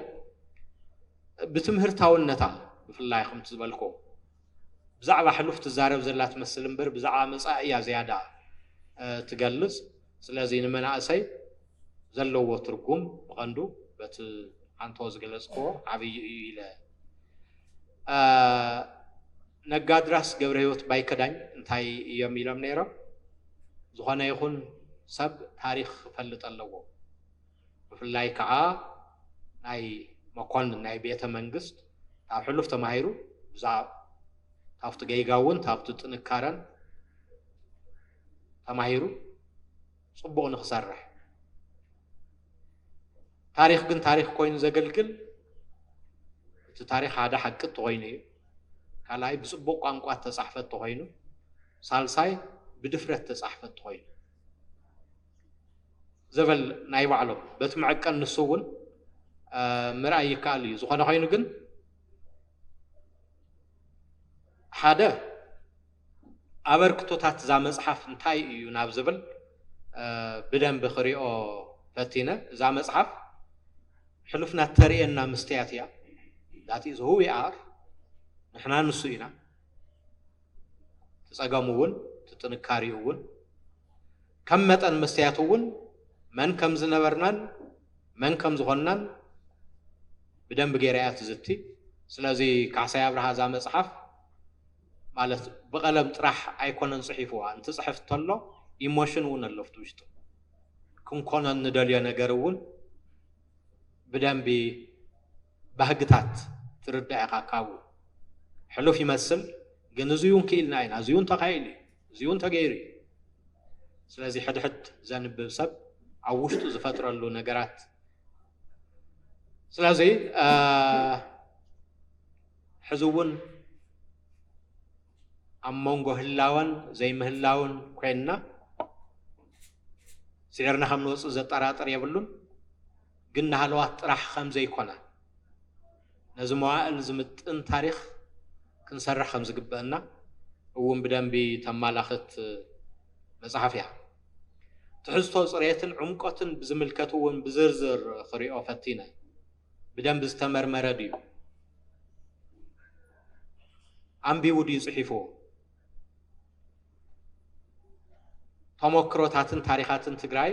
ብትምህርታውነታ ብፍላይ ከምቲ ዝበልኮ ብዛዕባ ሕሉፍ ትዛረብ ዘላ ትመስል እምበር ብዛዕባ መጻእያ ዝያዳ ትገልጽ ስለዚ ንመናእሰይ ዘለዎ ትርጉም ብቐንዱ በቲ አንተ ዝገለጽኮ ዓብይ እዩ ኢለ ነጋድራስ ገብረ ህይወት ባይከዳኝ እንታይ እዮም ኢሎም ነይሮም ዝኾነ ይኹን ሰብ ታሪክ ፈልጥ ኣለዎ ብፍላይ ከዓ ናይ መኮንን ናይ ቤተ መንግስት ኣብ ሕሉፍ ተማሂሩ ብዛዕባ ታፍቲ ገይጋውን ታፍቲ ጥንካረን ተማሂሩ ጽቡቕ ንኽሰርሕ ታሪክ ግን ታሪክ ኮይኑ ዘገልግል እቲ ታሪክ ሓደ ሓቅት ኮይኑ እዩ ካላይ ብጽቡቕ ቋንቋ ተጻሕፈት ኮይኑ ሳልሳይ ብድፍረት ተጻሕፈት ኮይኑ ዘበል ናይ ባዕሎም በቲ መዐቀን ንሱ እውን ምርኣይ ይከኣል እዩ ዝኾነ ኮይኑ ግን ሓደ ኣበርክቶታት እዛ መጽሓፍ እንታይ እዩ ናብ ዝብል ብደንብ ክሪኦ ፈቲነ እዛ መጽሓፍ ሕሉፍና ተርእየና ምስትያት እያ that is who we are نحن نسوينا تساقامون تتنكاريون كم متن مستياتون من كم زنبرنان من كم زغنان بدن بغيريات زتي ስለዚህ ካሳይ አብርሃ ዛ መጽሐፍ ማለት በቀለም ጥራህ አይኮነን ጽሒፍዋ እንት ጽሕፍ ተሎ ኢሞሽን ውን አለፍቱ ውሽጡ ክንኮነ እንደልየ ነገር ውን ብደንቢ ባህግታት ትርዳኢኻ ካቡ ሕሉፍ ይመስል ግን እዚዩን ክኢልና ኢና እዚዩን ተኻኢሉ እዚዩን ተገይሩ ስለዚህ ሕድሕድ ዘንብብ ሰብ ኣብ ውሽጡ ዝፈጥረሉ ነገራት ስለዚህ ሕዝውን ኣብ መንጎ ህላወን ዘይምህላውን ኮይንና ስዒርና ከም ንወፅእ ዘጠራጥር የብሉን ግን ናሃለዋት ጥራሕ ከም ዘይኮነ ነዚ መዋእል ዝምጥን ታሪክ ክንሰርሕ ከም ዝግበአና እውን ብደንቢ ተማላኽት መጽሓፍ እያ ትሕዝቶ ፅሬትን ዕምቆትን ብዝምልከት እውን ብዝርዝር ክሪኦ ፈቲነ ብደንቢ ዝተመርመረ ድዩ ኣንቢቡ ድዩ ጽሒፉ ተሞክሮታትን ታሪኻትን ትግራይ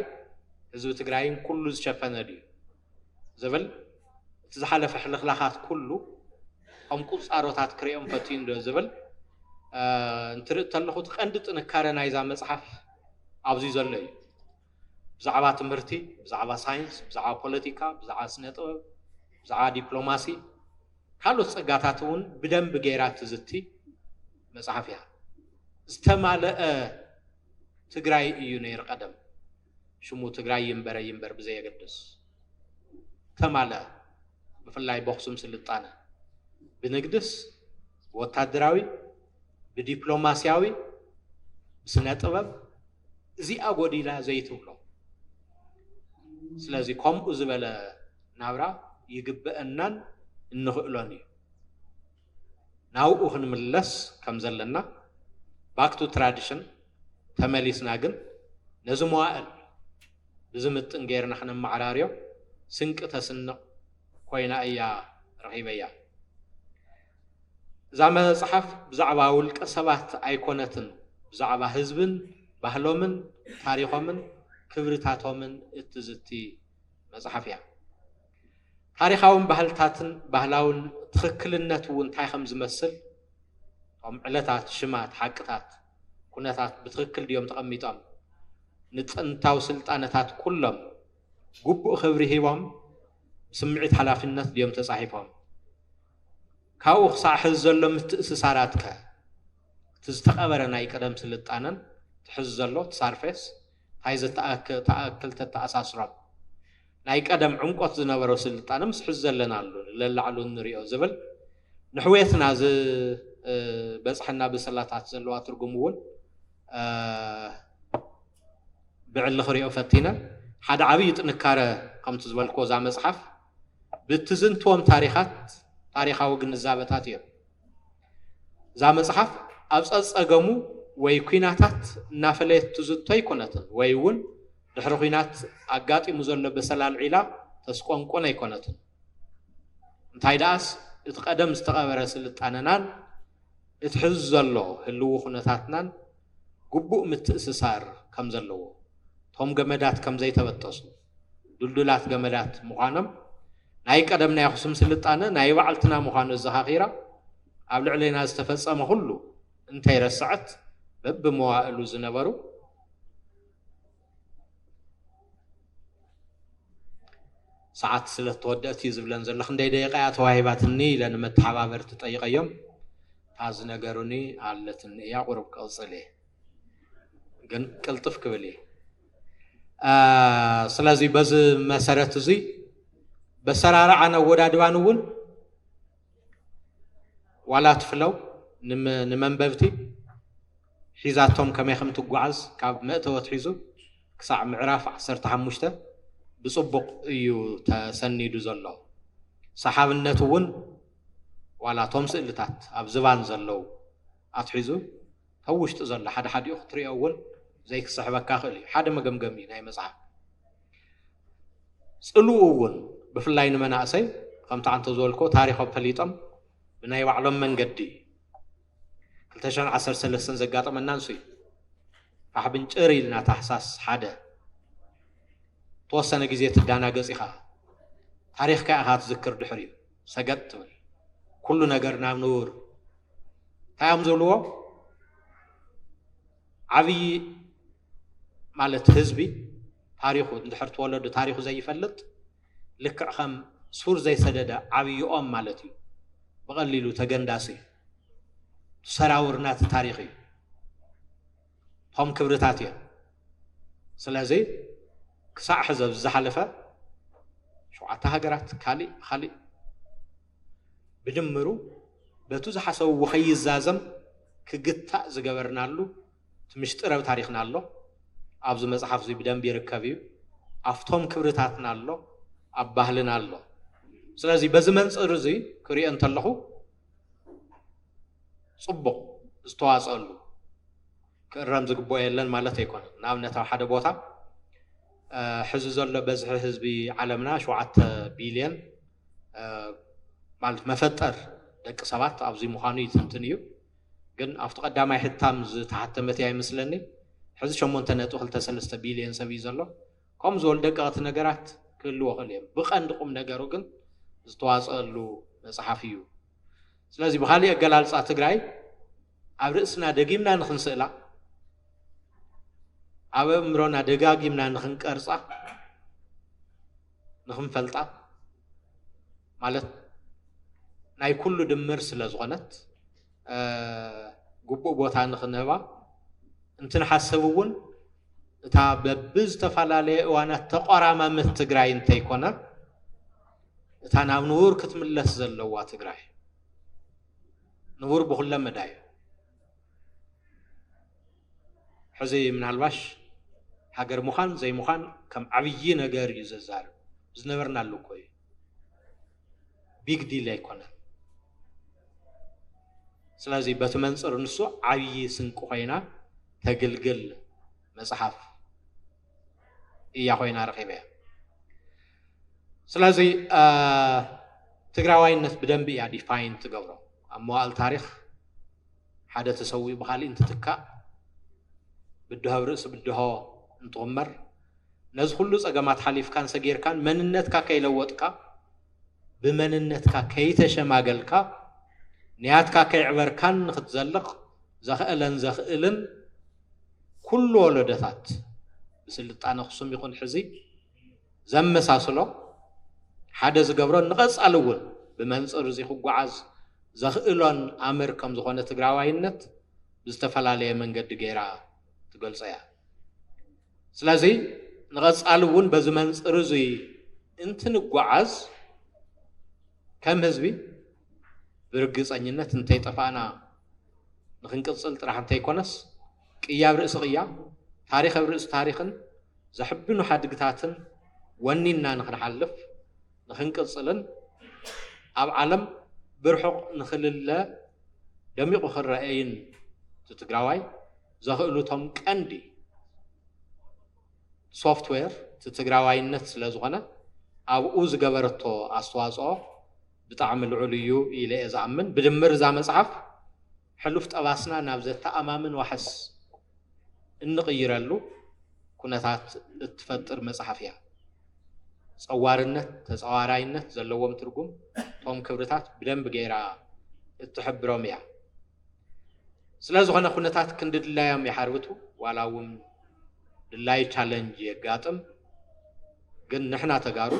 ህዝቢ ትግራይን ኩሉ ዝሸፈነ ድዩ ዝብል እቲ ዝሓለፈ ሕልኽላኻት ኩሉ ከም ቁፃሮታት ክሪኦም ፈቲኑ ዶ ዝብል እንትርኢ ተለኹ እቲ ቀንዲ ጥንካረ ናይዛ መጽሓፍ ኣብዚ ዘሎ እዩ ብዛዕባ ትምህርቲ ብዛዕባ ሳይንስ ብዛዕባ ፖለቲካ ብዛዕባ ስነ ጥበብ ብዛዕባ ዲፕሎማሲ ካልኦት ፀጋታት እውን ብደንቢ ገይራ ትዝቲ መጽሓፍ እያ ዝተማልአ ትግራይ እዩ ነይሩ ቀደም ሽሙ ትግራይ ይንበር ብዘየገድስ ተማልአ ብፍላይ በኽሱም ስልጣነ ብንግድስ ወታደራዊ ብዲፕሎማሲያዊ ብስነ ጥበብ እዚኣ ጎዲላ ዘይትብሎ ስለዚ ከምኡ ዝበለ ናብራ ይግበአናን እንኽእሎን እዩ ናብኡ ክንምለስ ከም ዘለና ባክ ቱ ትራዲሽን ተመሊስና ግን ነዚ መዋእል ብዝምጥን ጌርና ክነመዓራርዮ ስንቂ ተስንቕ ኮይና እያ ረኺበያ እዛ መጽሓፍ ብዛዕባ ውልቀ ሰባት ኣይኮነትን ብዛዕባ ህዝብን ባህሎምን ታሪኾምን ክብርታቶምን እትዝቲ መጽሓፍ እያ ታሪኻውን ባህልታትን ባህላውን ትኽክልነት እውን እንታይ ከም ዝመስል ቶም ዕለታት ሽማት ሓቅታት ኩነታት ብትኽክል ድዮም ተቐሚጦም ንጥንታዊ ስልጣነታት ኩሎም ግቡእ ክብሪ ሂቦም ስምዒት ሓላፍነት ድዮም ተጻሒፎም ካብኡ ክሳዕ ሕዚ ዘሎ ምትእስሳራትከ እቲ ዝተቐበረ ናይ ቀደም ስልጣነን ትሕዝ ዘሎ ትሳርፌስ እንታይ ዝተኣክል ተተኣሳስሮም ናይ ቀደም ዕምቆት ዝነበሮ ስልጣነ ምስ ሕዚ ዘለና ኣሎ ለላዕሉ ንሪኦ ዝብል ንሕዌትና በፅሐና ብሰላታት ዘለዋ ትርጉም እውን ብዕሊ ክሪኦ ፈቲነ ሓደ ዓብዪ ጥንካረ ከምቲ ዝበልኮ እዛ መጽሓፍ ብትዝንትዎም ታሪኻዊ ግንዛበታት እዮም እዛ መጽሓፍ ኣብ ፀፀገሙ ወይ ኩናታት እናፈለየት ትዝቶ ኣይኮነትን ወይ እውን ድሕሪ ኩናት ኣጋጢሙ ዘሎ በሰላል ዒላ ተስቆንቆን ኣይኮነትን እንታይ ደኣስ እቲ ቀደም ዝተቐበረ ስልጣነናን እቲ ሕዚ ዘሎ ህልው ኩነታትናን ግቡእ ምትእስሳር ከም ዘለዎ ቶም ገመዳት ከም ዘይተበጠሱ ዱልዱላት ገመዳት ምዃኖም ናይ ቀደም ናይ ኣኽሱም ስልጣነ ናይ ባዕልትና ምዃኑ ዘኻኺራ ኣብ ልዕለና ዝተፈጸመ ኩሉ እንተይረስዐት በብመዋእሉ ዝነበሩ ሰዓት ስለተወደአት እዩ ዝብለን ዘለኹ ክንደይ ደቂቃ እያ ተዋሂባትኒ ኢለን መተሓባበር ትጠይቀዮም ታዝ ነገሩኒ ኣለትኒ እያ ቁርብ ቅፅል እየ ግን ቅልጥፍ ክብል እየ ስለዚ በዚ መሰረት እዚ በሰራርዓን ኣወዳድባን እውን ዋላ ትፍለው ንመንበብቲ ሒዛቶም ከመይ ከም ትጓዓዝ ካብ መእተወት ሒዙ ክሳዕ ምዕራፍ 15 ብፅቡቕ እዩ ተሰኒዱ ዘሎ ሰሓብነት እውን ዋላ ቶም ስእልታት ኣብ ዝባን ዘለው ኣትሒዙ ተውሽጢ ዘሎ ሓደ ሓዲኡ ክትሪኦ እውን ዘይክስሕበካ ክእል እዩ ሓደ መገምገሚ ናይ መጽሓፍ ጽልኡ እውን ብፍላይ ንመናእሰይ ከምቲ ዓንተ ዝበልኮ ታሪኾም ፈሊጦም ብናይ ባዕሎም መንገዲ 2013 ዘጋጠመና ንሱ እዩ ፋሕብን ጭር ኢልና ታሕሳስ ሓደ ተወሰነ ግዜ ትዳናገጽ ኢኻ ታሪኽካ ኢኻ ትዝክር ድሕሪኡ ሰገጥ ትብል كل ነገር ናብ ንቡር ታያም ዘለዎ ዓብይ ማለት ህዝቢ ታሪኹ እንድሕር ተወለዱ ታሪኹ ዘይፈልጥ ልክዕ ከም ሱር ዘይሰደደ ዓብይ ኦም ማለት እዩ بقليلو تجنداسي سراورنات تاريخي هم كبرتاتيا سلازي كساع حزب زحلفة شو عتها جرات خالي بجمرو بتوز حسو وخي الزازم كجتا زجبرنالو تمشترى تاريخنا أبز مزحف زي بدم بيركبيو أفتهم كبرتاتنا الله أبهلنا الله سلازي بزمن صرزي كري أنت الله صبق استواصل كرمز قبوي لن مالته يكون نعم نتاو حدا بوتا حزز الله بزح حزبي عالمنا شو عت بيليون مالت مفتر دك سبات أبزي مخاني تنتنيو جن أفتقد دام يحتام تحتمت يا مسلني حزز شو منتنت وخل تسلست بيليون سبيز الله كم زول دك نجارات كله وخليهم بق عندكم نجارو جن ዝተዋጸሉ መጽሓፍ እዩ ስለዚህ በኻሊ አገላልጻ ትግራይ ኣብ ርእስና ደጊምና ንኽንስእላ ኣብ እምሮና ደጋጊምና ንኽንቀርጻ ንኽንፈልጣ ማለት ናይ ኩሉ ድምር ስለ ዝኾነት ግቡእ ቦታ ንኽንህባ እንትንሓስብ እውን እታ በብዝተፈላለየ እዋናት ተቆራማምት ትግራይ እንተይኮነ እታ ናብ ንቡር ክትምለስ ዘለዋ ትግራይ ንቡር ብኹለ መዳይ ሕዚ ምናልባሽ ሃገር ሙኻን ዘይ ሙኻን ከም ዓብይ ነገር እዩ ዘዛርብ ዝነበርናሉ እኮ እዩ ቢግ ዲል ኣይኮነን ስለዚ በቲ መንፅር ንሱ ዓብይ ስንቂ ኮይና ተግልግል መጽሓፍ እያ ኮይና ረኺበ سلازي تقراوينت بدنب يا ديفاين تقبرو أموال تاريخ حدا تسوي بخالي انت تكا بدها برأس بدها انتغمر ناس خلص أقامات حليف كان سجير كان مننتك كي لوتك بمننتك كي تشماقلك نياتك كي عبر كان نختزلق زخئلن كل ولدتات بس اللي تانا خصوم يكون حزي زم ساسلو حدا زقبرون نقص ألول بمنصر زي خقعز زخئلون أمر كم زخونة تقراوينت بستفل عليه من قد جيرا تقول سيا سلازي نقص ألول بزمنصر زي انت نقعز كم هزبي برقص أنينت انتي طفانا نخنقصل راح انتي كونس قياب رئيس غياب تاريخ برئيس تاريخن زحبنو حدقتاتن ونينا نخنحلف نخنقصلن اب عالم برحق نخلل دميق خرائين تتقراوي زخئلوتهم قندي سوفت وير تتقراوينت ስለዝኾነ ኣብኡ ዝገበረቶ ኣስተዋጽኦ ብጣዕሚ ልዑል እዩ ኢለ እዛምን ብድምር ዛ መጽሓፍ ሕሉፍ ጠባስና ናብ ዘተኣማምን ዋሕስ እንቕይረሉ ኩነታት እትፈጥር መጽሓፍ እያ صوارنت تصوارينت زلوم ترجم توم كبرتات بدم بغيرا اتحبرهم يا سلازو خنا خنتات كند دلايام يحاربتو والاوم دلاي تشالنج يغاطم ግን نحنا تغارو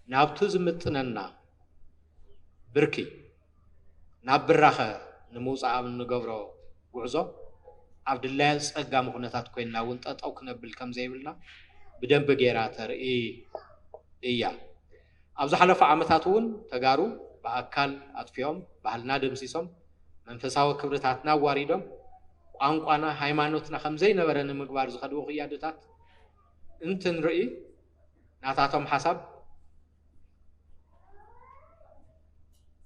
نابتو زمتننا بركي نابراخه نموصاب نغبرو غعزو عبد الله صقا مخنتات كوينا ونططاو كنبل كم زيبلنا بدم بغيرا ترئي إياه أبز حلف عمتاتون تجارو بأكل أطفيهم بحالنا دمسيسهم منفساو كبرتاتنا واردهم وأنا هايمانوتنا خمزين برن مقبار زخدو قيادتات انتن رئي ناتاتهم حسب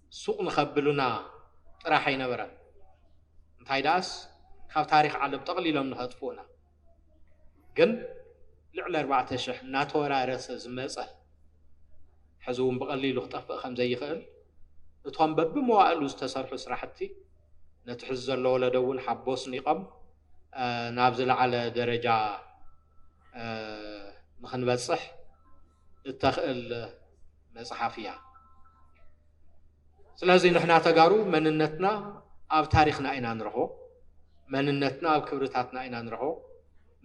سوق نخبلنا راحين برن انتهي داس خاف تاريخ عالم تقليلهم نخطفونا جن لعل 4 شح ناتورا رأس زمصه حزوم بقليل خطف خم زي يخل اتهم بب مواعل استسرحوا سراحتي نتحز له ولا دون حبوس نقم نابزل على درجة نخنبصح التخل مصحفية ስለዚህ ንሕና ተጋሩ መንነትና ኣብ ታሪኽና ኢና ንረኽቦ መንነትና ኣብ ክብርታትና ኢና ንረኽቦ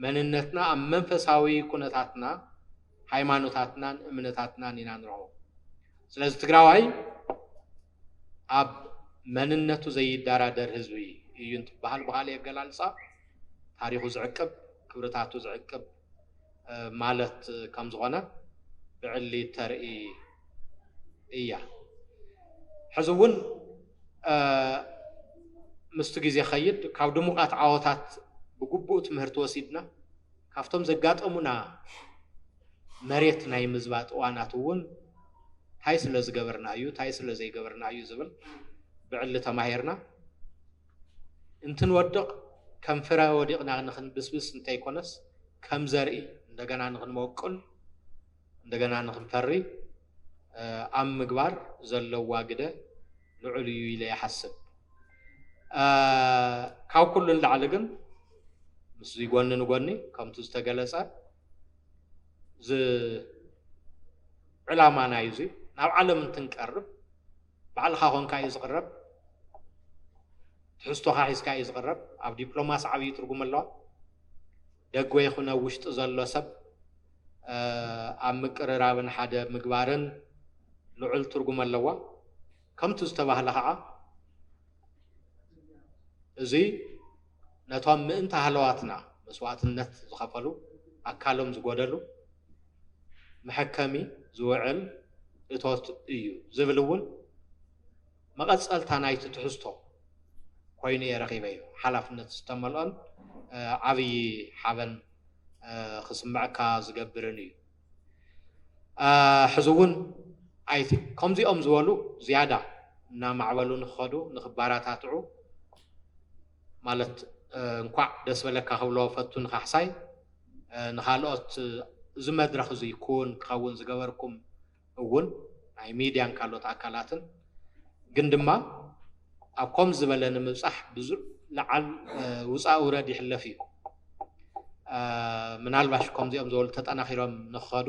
መንነትና ኣብ መንፈሳዊ ኩነታትና ሃይማኖታትናን እምነታትናን ኢና ንረኽቦ ስለዚ ትግራዋይ ኣብ መንነቱ ዘይዳራደር ህዝቢ እዩ እንትበሃል ብኻልእ ኣገላልፃ ታሪኹ ዝዕቅብ ክብርታቱ ዝዕቅብ ማለት ከም ዝኾነ ብዕሊ ተርኢ እያ ሕዚ እውን ምስቲ ግዜ ኸይድ ካብ ድሙቓት ዓወታት ብግቡእ ትምህርቲ ወሲድና ካብቶም ዘጋጠሙና መሬት ናይ ምዝባጥ እዋናት እውን እንታይ ስለ ዝገበርና እዩ እንታይ ስለ ዘይገበርና እዩ ዝብል ብዕሊ ተማሂርና እንትንወድቕ ከም ፍረ ወዲቕና ንኽንብስብስ እንተይኮነስ ከም ዘርኢ እንደገና ንኽንመወቅል እንደገና ንኽንፈሪ ኣብ ምግባር ዘለዋ ግደ ልዑል እዩ ኢለ ይሓስብ ካብ ኩሉ ንላዕሊ ግን ምስ ጎኒ ንጎኒ ከምቲ ዝተገለጸ ዕላማና እዩ እዚ ናብ ዓለም እንትንቀርብ ባዕልኻ ኾንካ እዩ ዝቕረብ ትሕዝቶኻ ሒዝካ እዩ ዝቕረብ ኣብ ዲፕሎማሲ ዓብዪ ትርጉም ኣለዋ ደጎ ይኹነ ውሽጢ ዘሎ ሰብ ኣብ ምቅርራብን ሓደ ምግባርን ልዑል ትርጉም ኣለዋ ከምቲ ዝተባህለ ከዓ እዚ ነቶም ምእንተ ሃለዋትና መስዋዕትነት ዝኸፈሉ ኣካሎም ዝጎደሉ መሐከሚ ዝውዕል እቶት እዩ ዝብል እውን መቐፀልታ ናይቲ ትሕዝቶ ኮይኑ እየ ረኺበ እዩ ሓላፍነት ዝተመልኦን ዓብዪ ሓበን ክስምዐካ ዝገብርን እዩ ሕዚ እውን ኣይቲ ከምዚኦም ዝበሉ ዝያዳ እናማዕበሉ ንክኸዱ ንኽባራታትዑ ማለት እንኳዕ ደስ በለካ ክብሎ ፈቱ ንካሕሳይ ንኻልኦት እዚ መድረኽ እዚ ክኸውን ዝገበርኩም እውን ናይ ሚድያን ካልኦት ኣካላትን ግን ድማ ኣብ ከምዚ ዝበለ ንምብፃሕ ብዙሕ ለዓል ውፃእ ውረድ ይሕለፍ እዩ ምናልባሽ ከምዚኦም ዝበሉ ተጠናኺሮም ንክኸዱ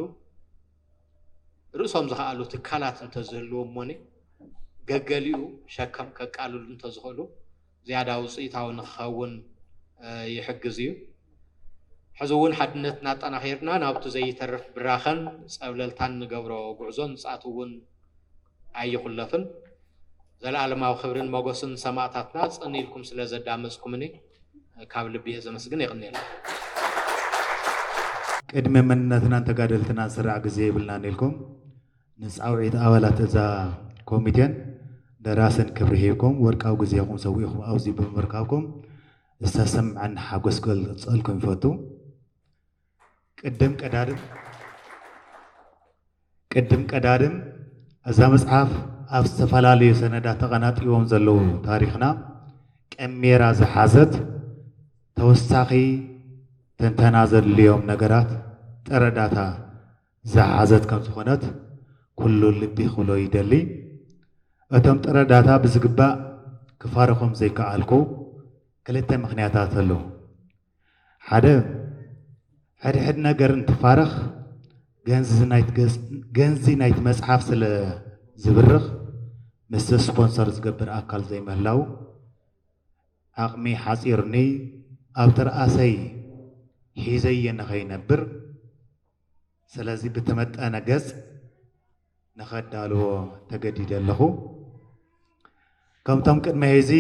ርእሶም ዝኸኣሉ ትካላት እንተዝህልዎ እሞኒ ገገሊኡ ሸከም ከቃልሉ እንተዝኽእሉ ዝያዳ ውፅኢታዊ ንክኸውን ይሕግዝ እዩ ሕዚ እውን ሓድነትና ኣጠናኺርና ናብቲ ዘይተርፍ ብራኸን ፀብለልታን ንገብሮ ጉዕዞ ንፃቱ እውን ኣይኹለፍን ዘለኣለማዊ ክብርን መጎስን ሰማዕታትና ፅን ኢልኩም ስለ ዘዳመፅኩምኒ ካብ ልቢ እየ ዘመስግን ይቕኒየላ ቅድሚ መንነትናን ተጋደልትናን ስራዕ ግዜ ይብልና ነልኩም ንፃውዒት ኣባላት እዛ ኮሚቴን ደራስን ክብሪ ሂብኩም ወርቃዊ ግዜኹም ሰዊእኹም ኣብዚ ብምርካብኩም ዝተሰምዐን ሓጎስ ክገልፀልኩም ይፈቱ ቅድም ቀዳድም እዛ መፅሓፍ ኣብ ዝተፈላለዩ ሰነዳት ተቐናጢቦም ዘለዉ ታሪኽና ቀሜራ ዝሓዘት ተወሳኺ ትንተና ዘድልዮም ነገራት ጥረዳታ ዝሓዘት ከም ዝኾነት ኩሉ ልቢ ክብሎ ይደሊ እቶም ጥረዳታ ብዝግባእ ክፋርኾም ዘይከኣልኩ ክልተ ምክንያታት ኣለዉ ሓደ ሕድሕድ ነገር እንትፋርኽ ገንዚ ናይቲ መፅሓፍ ስለ ዝብርኽ ምስ ስፖንሰር ዝገብር ኣካል ዘይምህላው ዓቕሚ ሓፂርኒ ኣብ ተረኣሰይ ሒዘየ ንኸይነብር ስለዚ ብተመጠነ ገጽ ንኸዳልዎ ተገዲደ ኣለኹ ከምቶም ቅድመ ሄዚ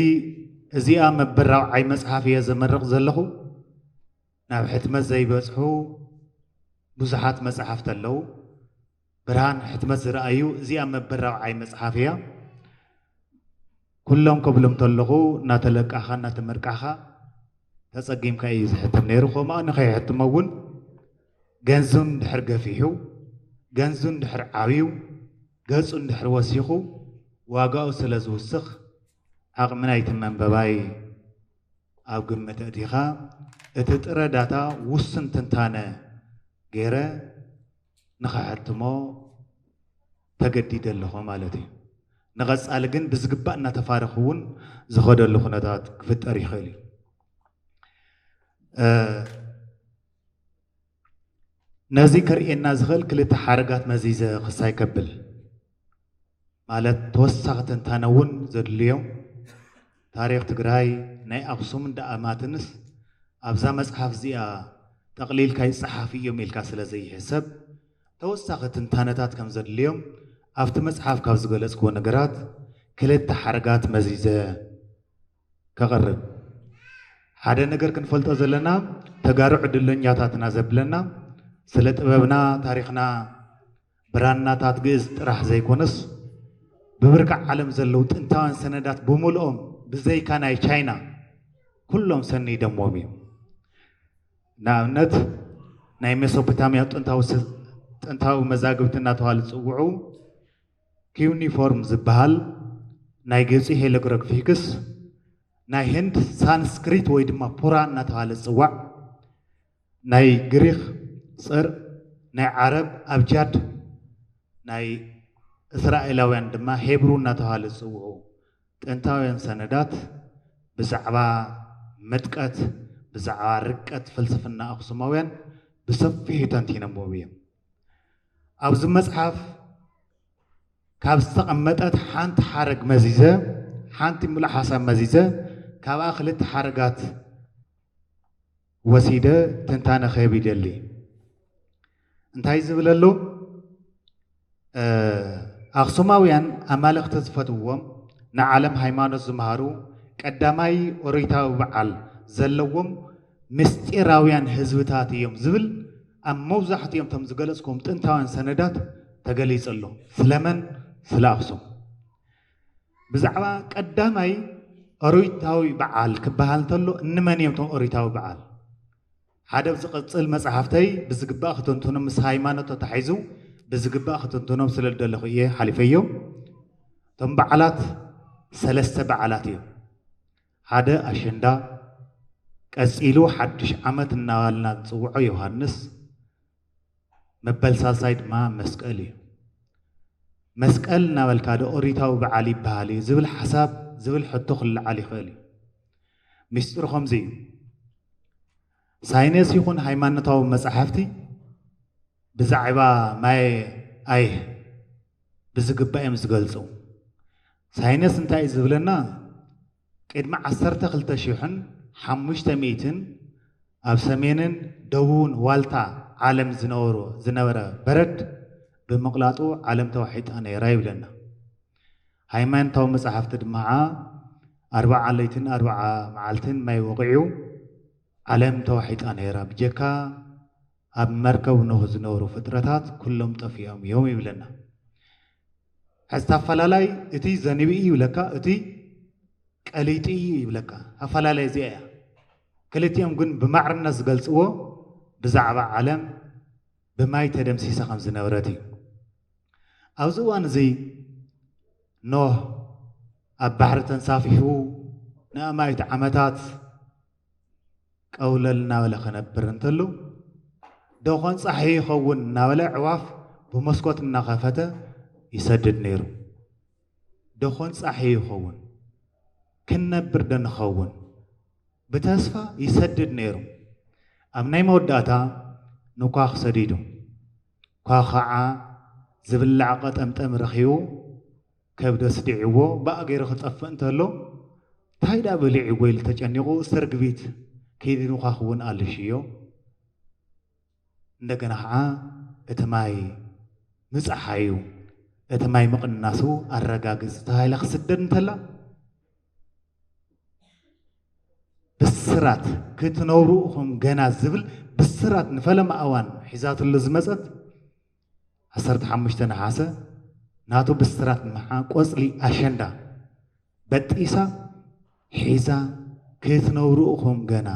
እዚኣ መበራውዓይ መፅሓፍ እየ ዘመርቕ ዘለኹ ናብ ሕትመት ዘይበፅሑ ብዙሓት መፅሓፍቲ ኣለዉ ብርሃን ሕትመት ዝረኣዩ እዚኣ መበራውዓይ መፅሓፍ እያ ኩሎም ከብሎም ተለኹ እናተለቃኻ እናተመርቃኻ ተጸጊምካ እዩ ዝሕትም ነይሩ ከምኡ ንኸይሕትሞ እውን ገንዙ እንድሕር ገፊሑ ገንዙ እንድሕር ዓብዩ ገጹ እንድሕር ወሲኹ ዋጋኡ ስለ ዝውስኽ ዓቕሚ ናይቲ መንበባይ ኣብ ግምት እቲኻ እቲ ጥረዳታ ውስን ትንታነ ገይረ ንኸሕትሞ ተገዲደ ኣለኹ ማለት እዩ ንቐጻሊ ግን ብዝግባእ እናተፋርኽ እውን ዝኸደሉ ኩነታት ክፍጠር ይኽእል እዩ ነዚ ክርኤና ዝኽእል ክልተ ሓረጋት መዚዘ ክሳይ ከብል ማለት ተወሳኺ ትንታነ እውን ዘድልዮ ታሪክ ትግራይ ናይ ኣክሱም ዳኣማትንስ ኣብዛ መጽሓፍ እዚኣ ተቕሊልካ ይፀሓፍ እዮም ኢልካ ስለ ዘይሕሰብ ተወሳኺ ትንታነታት ከም ዘድልዮም ኣብቲ መጽሓፍ ካብ ዝገለጽክዎ ነገራት ክልተ ሓረጋት መዚዘ ከቕርብ ሓደ ነገር ክንፈልጦ ዘለና ተጋሩ ዕድለኛታትና ዘብለና ስለ ጥበብና ታሪክና ብራናታት ግእዝ ጥራሕ ዘይኮነስ ብብርካዕ ዓለም ዘለው ጥንታውያን ሰነዳት ብምልኦም ብዘይካ ናይ ቻይና ኩሎም ሰኒዶሞም እዮም ንኣብነት ናይ ሜሶፖታምያ ጥንታዊ መዛግብቲ እናተባሃሉ ዝፅውዑ ኪዩኒፎርም ዝበሃል ናይ ግብፂ ሄሎግራፊክስ ናይ ህንድ ሳንስክሪት ወይ ድማ ፑራ እናተባሃለ ዝፅዋዕ ናይ ግሪክ ፅር ናይ ዓረብ ኣብጃድ ናይ እስራኤላውያን ድማ ሄብሩ እናተባሃለ ዝፅውዑ ጥንታውያን ሰነዳት ብዛዕባ መጥቀት ብዛዕባ ርቀት ፍልስፍና ኣክሱማውያን ብሰፊሑ ተንቲኖምዎ እዮም ኣብዚ መጽሓፍ ካብ ዝተቐመጠት ሓንቲ ሓረግ መዚዘ ሓንቲ ሙሉእ ሓሳብ መዚዘ ካብኣ ክልተ ሓረጋት ወሲደ ትንታነ ክህብ ይደሊ እንታይ ዝብለሉ ኣክሱማውያን ኣማልኽቲ ዝፈትውዎም ንዓለም ሃይማኖት ዝመሃሩ ቀዳማይ ኦሪታዊ በዓል ዘለዎም ምስጢራውያን ህዝብታት እዮም ዝብል ኣብ መብዛሕትኦም ቶም ዝገለጽኩም ጥንታውያን ሰነዳት ተገሊጸሉ ስለመን ስለ ኣክሱም ብዛዕባ ቀዳማይ ኦሪታዊ በዓል ክበሃል እንተሎ እንመን እዮም ቶም ኦሪታዊ በዓል ሓደ ዝቕጽል መጽሓፍተይ ብዝግባእ ክትንትኖም ምስ ሃይማኖት ተታሒዙ ብዝግባእ ክትንትኖም ስለ ዝደለኹ እየ ሓሊፈዮ ቶም በዓላት ሰለስተ በዓላት እዮም ሓደ ኣሸንዳ ቀጺሉ ሓድሽ ዓመት እናባልና ዝፅውዖ ዮሃንስ መበል ሳልሳይ ድማ መስቀል እዩ መስቀል እናበልካ ዶ ኦሪታዊ በዓል ይበሃል እዩ ዝብል ሓሳብ ዝብል ሕቶ ክልዓል ይኽእል እዩ ምስጢሩ ከምዚ እዩ ሳይንስ ይኹን ሃይማኖታዊ መጽሓፍቲ ብዛዕባ ማይ ኣይ ብዝግባእ እዮም ዝገልጹ ሳይንስ እንታይ እዩ ዝብለና ቅድሚ 12500 ኣብ ሰሜንን ደቡብን ዋልታ ዓለም ዝነበረ በረድ ብምቕላጡ ዓለም ተዋሒጣ ነይራ ይብለና ሃይማኖታዊ መጽሓፍቲ ድማ 40 ለይትን 40 መዓልትን ማይ ወቂዑ ዓለም ተዋሒጣ ነይራ ብጀካ ኣብ መርከብ ነህ ዝነበሩ ፍጥረታት ኩሎም ጠፊኦም እዮም ይብለና ሕዝቲ ኣፈላላይ እቲ ዘንቢኢ ይብለካ እቲ ቀሊጢ ይብለካ ኣፈላላይ እዚኣ እያ ክልቲኦም ግን ብማዕርነት ዝገልጽዎ ብዛዕባ ዓለም ብማይ ተደምሲሳ ከም ዝነበረት እዩ ኣብዚ እዋን እዚ ኖህ ኣብ ባሕሪ ተንሳፊሑ ንኣማይት ዓመታት ቀውለል እናበለ ክነብር እንተሎ ደኾን ፀሓይ ይኸውን እናበለ ዕዋፍ ብመስኮት እናኸፈተ ይሰድድ ነይሩ ደኾን ፀሓይ ይኸውን ክንነብር ዶ ንኸውን ብተስፋ ይሰድድ ነይሩ ኣብ ናይ መወዳእታ ንኳኽ ሰዲዱ ኳኽ ከዓ ዝብላዕ ቀጠምጠም ረኺቡ ከብዶ ስዲዕዎ ባእገይሩ ክጠፍእ እንተሎ እንታይ ዳ በሊዕዎ ኢሉ ተጨኒቑ ሰርግቢት ከይዲ ንኳኽ እውን ኣልሽዮ እንደገና ከዓ እቲ ማይ ምፅሓዩ እቲ ማይ ምቕናሱ ኣረጋግፅ ተባሂላ ክስደድ እንተላ ብስራት ክትነብሩ ኢኹም ገና ዝብል ብስራት ንፈለማ እዋን ሒዛትሉ ዝመፀት 15 ነሓሰ ናቱ ብስራት መሓ ቆፅሊ ኣሸንዳ በጢሳ ሒዛ ክትነብሩ ኢኹም ገና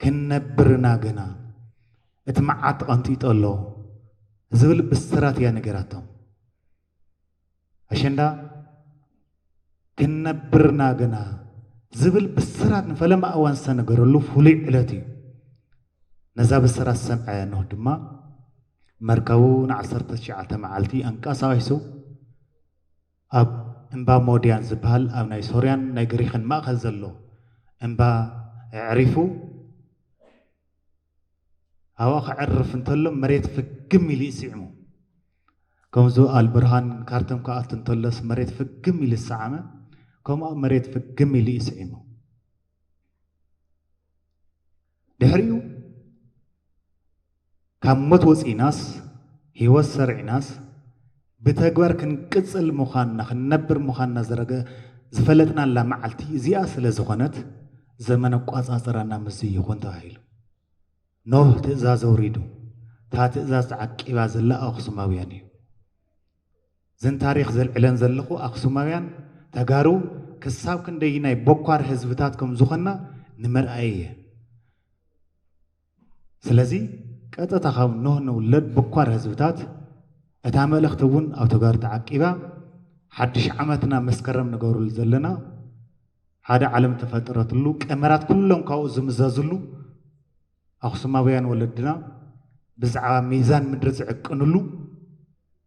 ክንነብርና ገና እቲ መዓት ቀንጢጦ ኣሎ ዝብል ብስራት እያ ነገራቶም ኣሸንዳ ክንነብርና ገና ዝብል ብስራት ንፈለማ እዋን ዝተነገረሉ ፍሉይ ዕለት እዩ ነዛ ብስራት ሰምዐ ኖህ ድማ መርከቡ ን19 መዓልቲ አንቀሳቂሱ ኣብ እምባ ሞድያን ዝበሃል ኣብ ናይ ሶርያን ናይ ግሪክን ማእኸል ዘሎ እምባ ዕሪፉ ኣብኡ ክዕርፍ እንተሎ መሬት ፍግም ኢሉ ይስዕሙ كمزو البرهان كارتم كأتن تلس مريت فقم إلى السعامة كما مريت فقم إلى إسعيمه دحريو كم متوس إناس هيوسر إناس بتجبر كنقصل مخاننا خنبر مخاننا زرقة زفلتنا لا معلتي زياس لزخنت زمن قاص أسرانا مسي يكون تهيلو نوح تأزاز وريدو تا تأزاز عقيبا زلا أخسماوياني زن تاريخ زل علن زلخو أخسماويان تجارو كساب كندينا بوكار حزبتاتكم زخنا نمرأيه سلازي كأتا تخاو نوح نولد بوكار حزبتات أتعمل اختبون أو تجار تعقيبا حدش عمتنا مسكرم نجارو الزلنا هذا علم تفترة له كاميرات كلهم كاو زمزازلو أخسماويان ولدنا بزعة ميزان مدرس عقنلو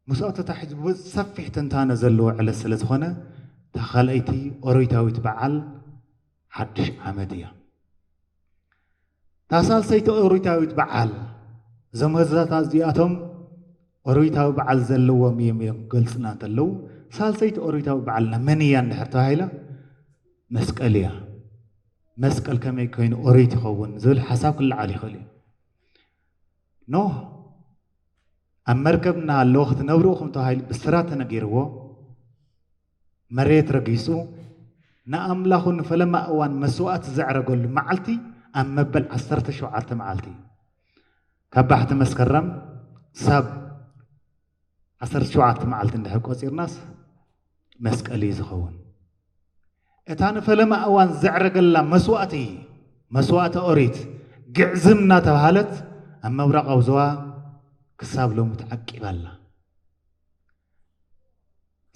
مسألة تحجب سفح تنتانا زلو على السلس خنا تخليتي أرويتاوي تبعل حدش عمدية تاسال سيتو أرويتاوي تبعل زمزات أزدياتهم أرويتاوي بعل زلو وميم قلسنا تلو سال سيتو أرويتاوي بعلنا منيان نحرتها هيلا مسكاليا مسكال كما يكون أريد يخون زول حساب كل عالي خلي نوح أمركبنا اللوخت نوروخم تهاي بسراتنا جيرو مريت رقيسو نأملاخن فلما أوان مسوات زعر قول معلتي أم مبل عصرت شعارت معلتي كبحت مسكرم ساب عصرت شعارت معلتي نحب قصير ناس مسكالي زخون اتان فلما اوان زعرق الله مسواتي اوريت قعزمنا تبهالت اما ورق اوزوا كساب لو متعقب الله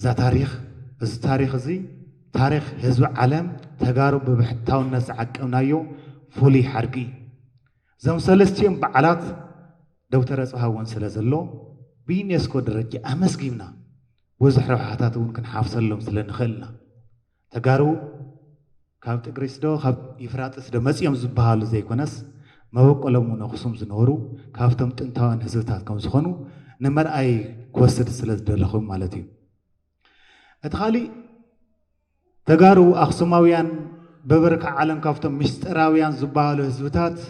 ذا تاريخ زي تاريخ حزب عالم تجارب ببحثاو الناس عقبنايو فولي حرقي زم سلستيم بعلات دكتور صهاون سلازلو بينيسكو درجه امسكينا وزحرو حاتاتون كنحافظلهم سلنخلنا تجارو كاب تجريسدو كاب يفراتس دو مسيم زبالو زي كونس ما بقولهم نخصم زنورو كافتم تنتاون حزبتات كم زخونو نمر اي كوسد سلز دلخوم مالتي اتخالي تجارو اخسماويان ببركة عالم كافتم مستراويان زبالو حزبتات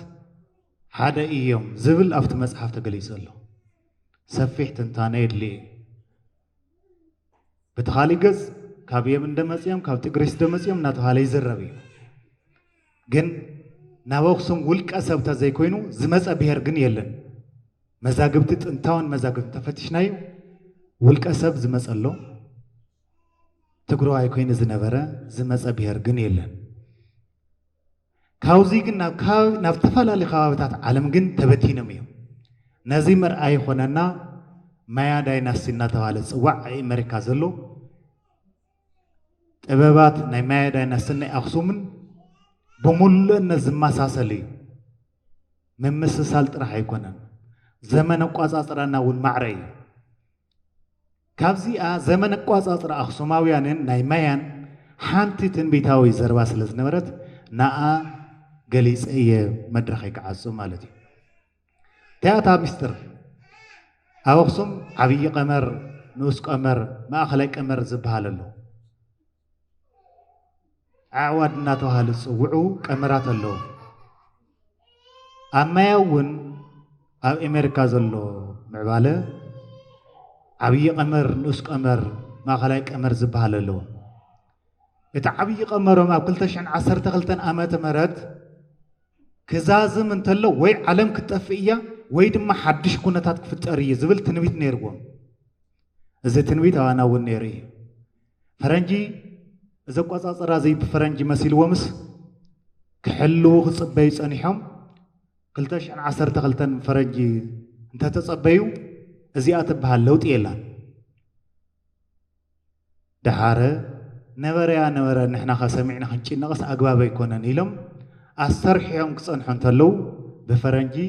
حدا ايوم زبل افت مصحف تجليسلو سفيح تنتانيد لي بتخالي قز كابيم اندمسيام كاب تجريس دمسيام ناتهالي يزربي جن ناوخسم ولك أسبتا زي كوينو زمز أبيهر جن يلن مزاجبت انتاون مزاجبت تفتشنايو ولك أسب زمز الله تقرأ أي كوين زنبرة زمز أبيهر جن يلن كاوزي جن نفتفل على خوابتات عالم جن تبتينا ميو نزيمر أي خنانا ما يداي ناسينا تهالس وع أمريكا زلو أبوات نايمايدا نسني أخصومن بمول نزما ساسلي من مسسال راح يكون زمن قاصاص رانا والمعري كابزي زمن قاصاص را أخصوماويان نايمايان حانتي تنبيتاوي زرباس لزنبرت نا جليس أي مدرخي كعصو مالتي تياتا مستر أخصوم عبي قمر نوس قمر ما أخلي قمر زبهال له عوادنا تهالس وعو كاميرات اللو أما يوون أو أمريكا زلو معبالة عبي قمر نوس قمر ما خلاك قمر زبهال اللو عبي قمر ما قلتش عن 10 أمات مرات كزازم انتلو وي علم كتفئية وي دم حدش كونتات كفتارية زبل تنويت نيرقوم إذا تنويت أنا ونيري فرنجي إذا قصص رازي بفرنج مسيل ومس كحلو خصبي صنيحهم قلتش عن 10 فرنجي انت تصبيو ازيات بهاللوط يلان دحاره نبرا نحنا خسمعنا خنچي نقص اغباب يكونن يلم أسرحيهم كصنحون تلو بفرنجي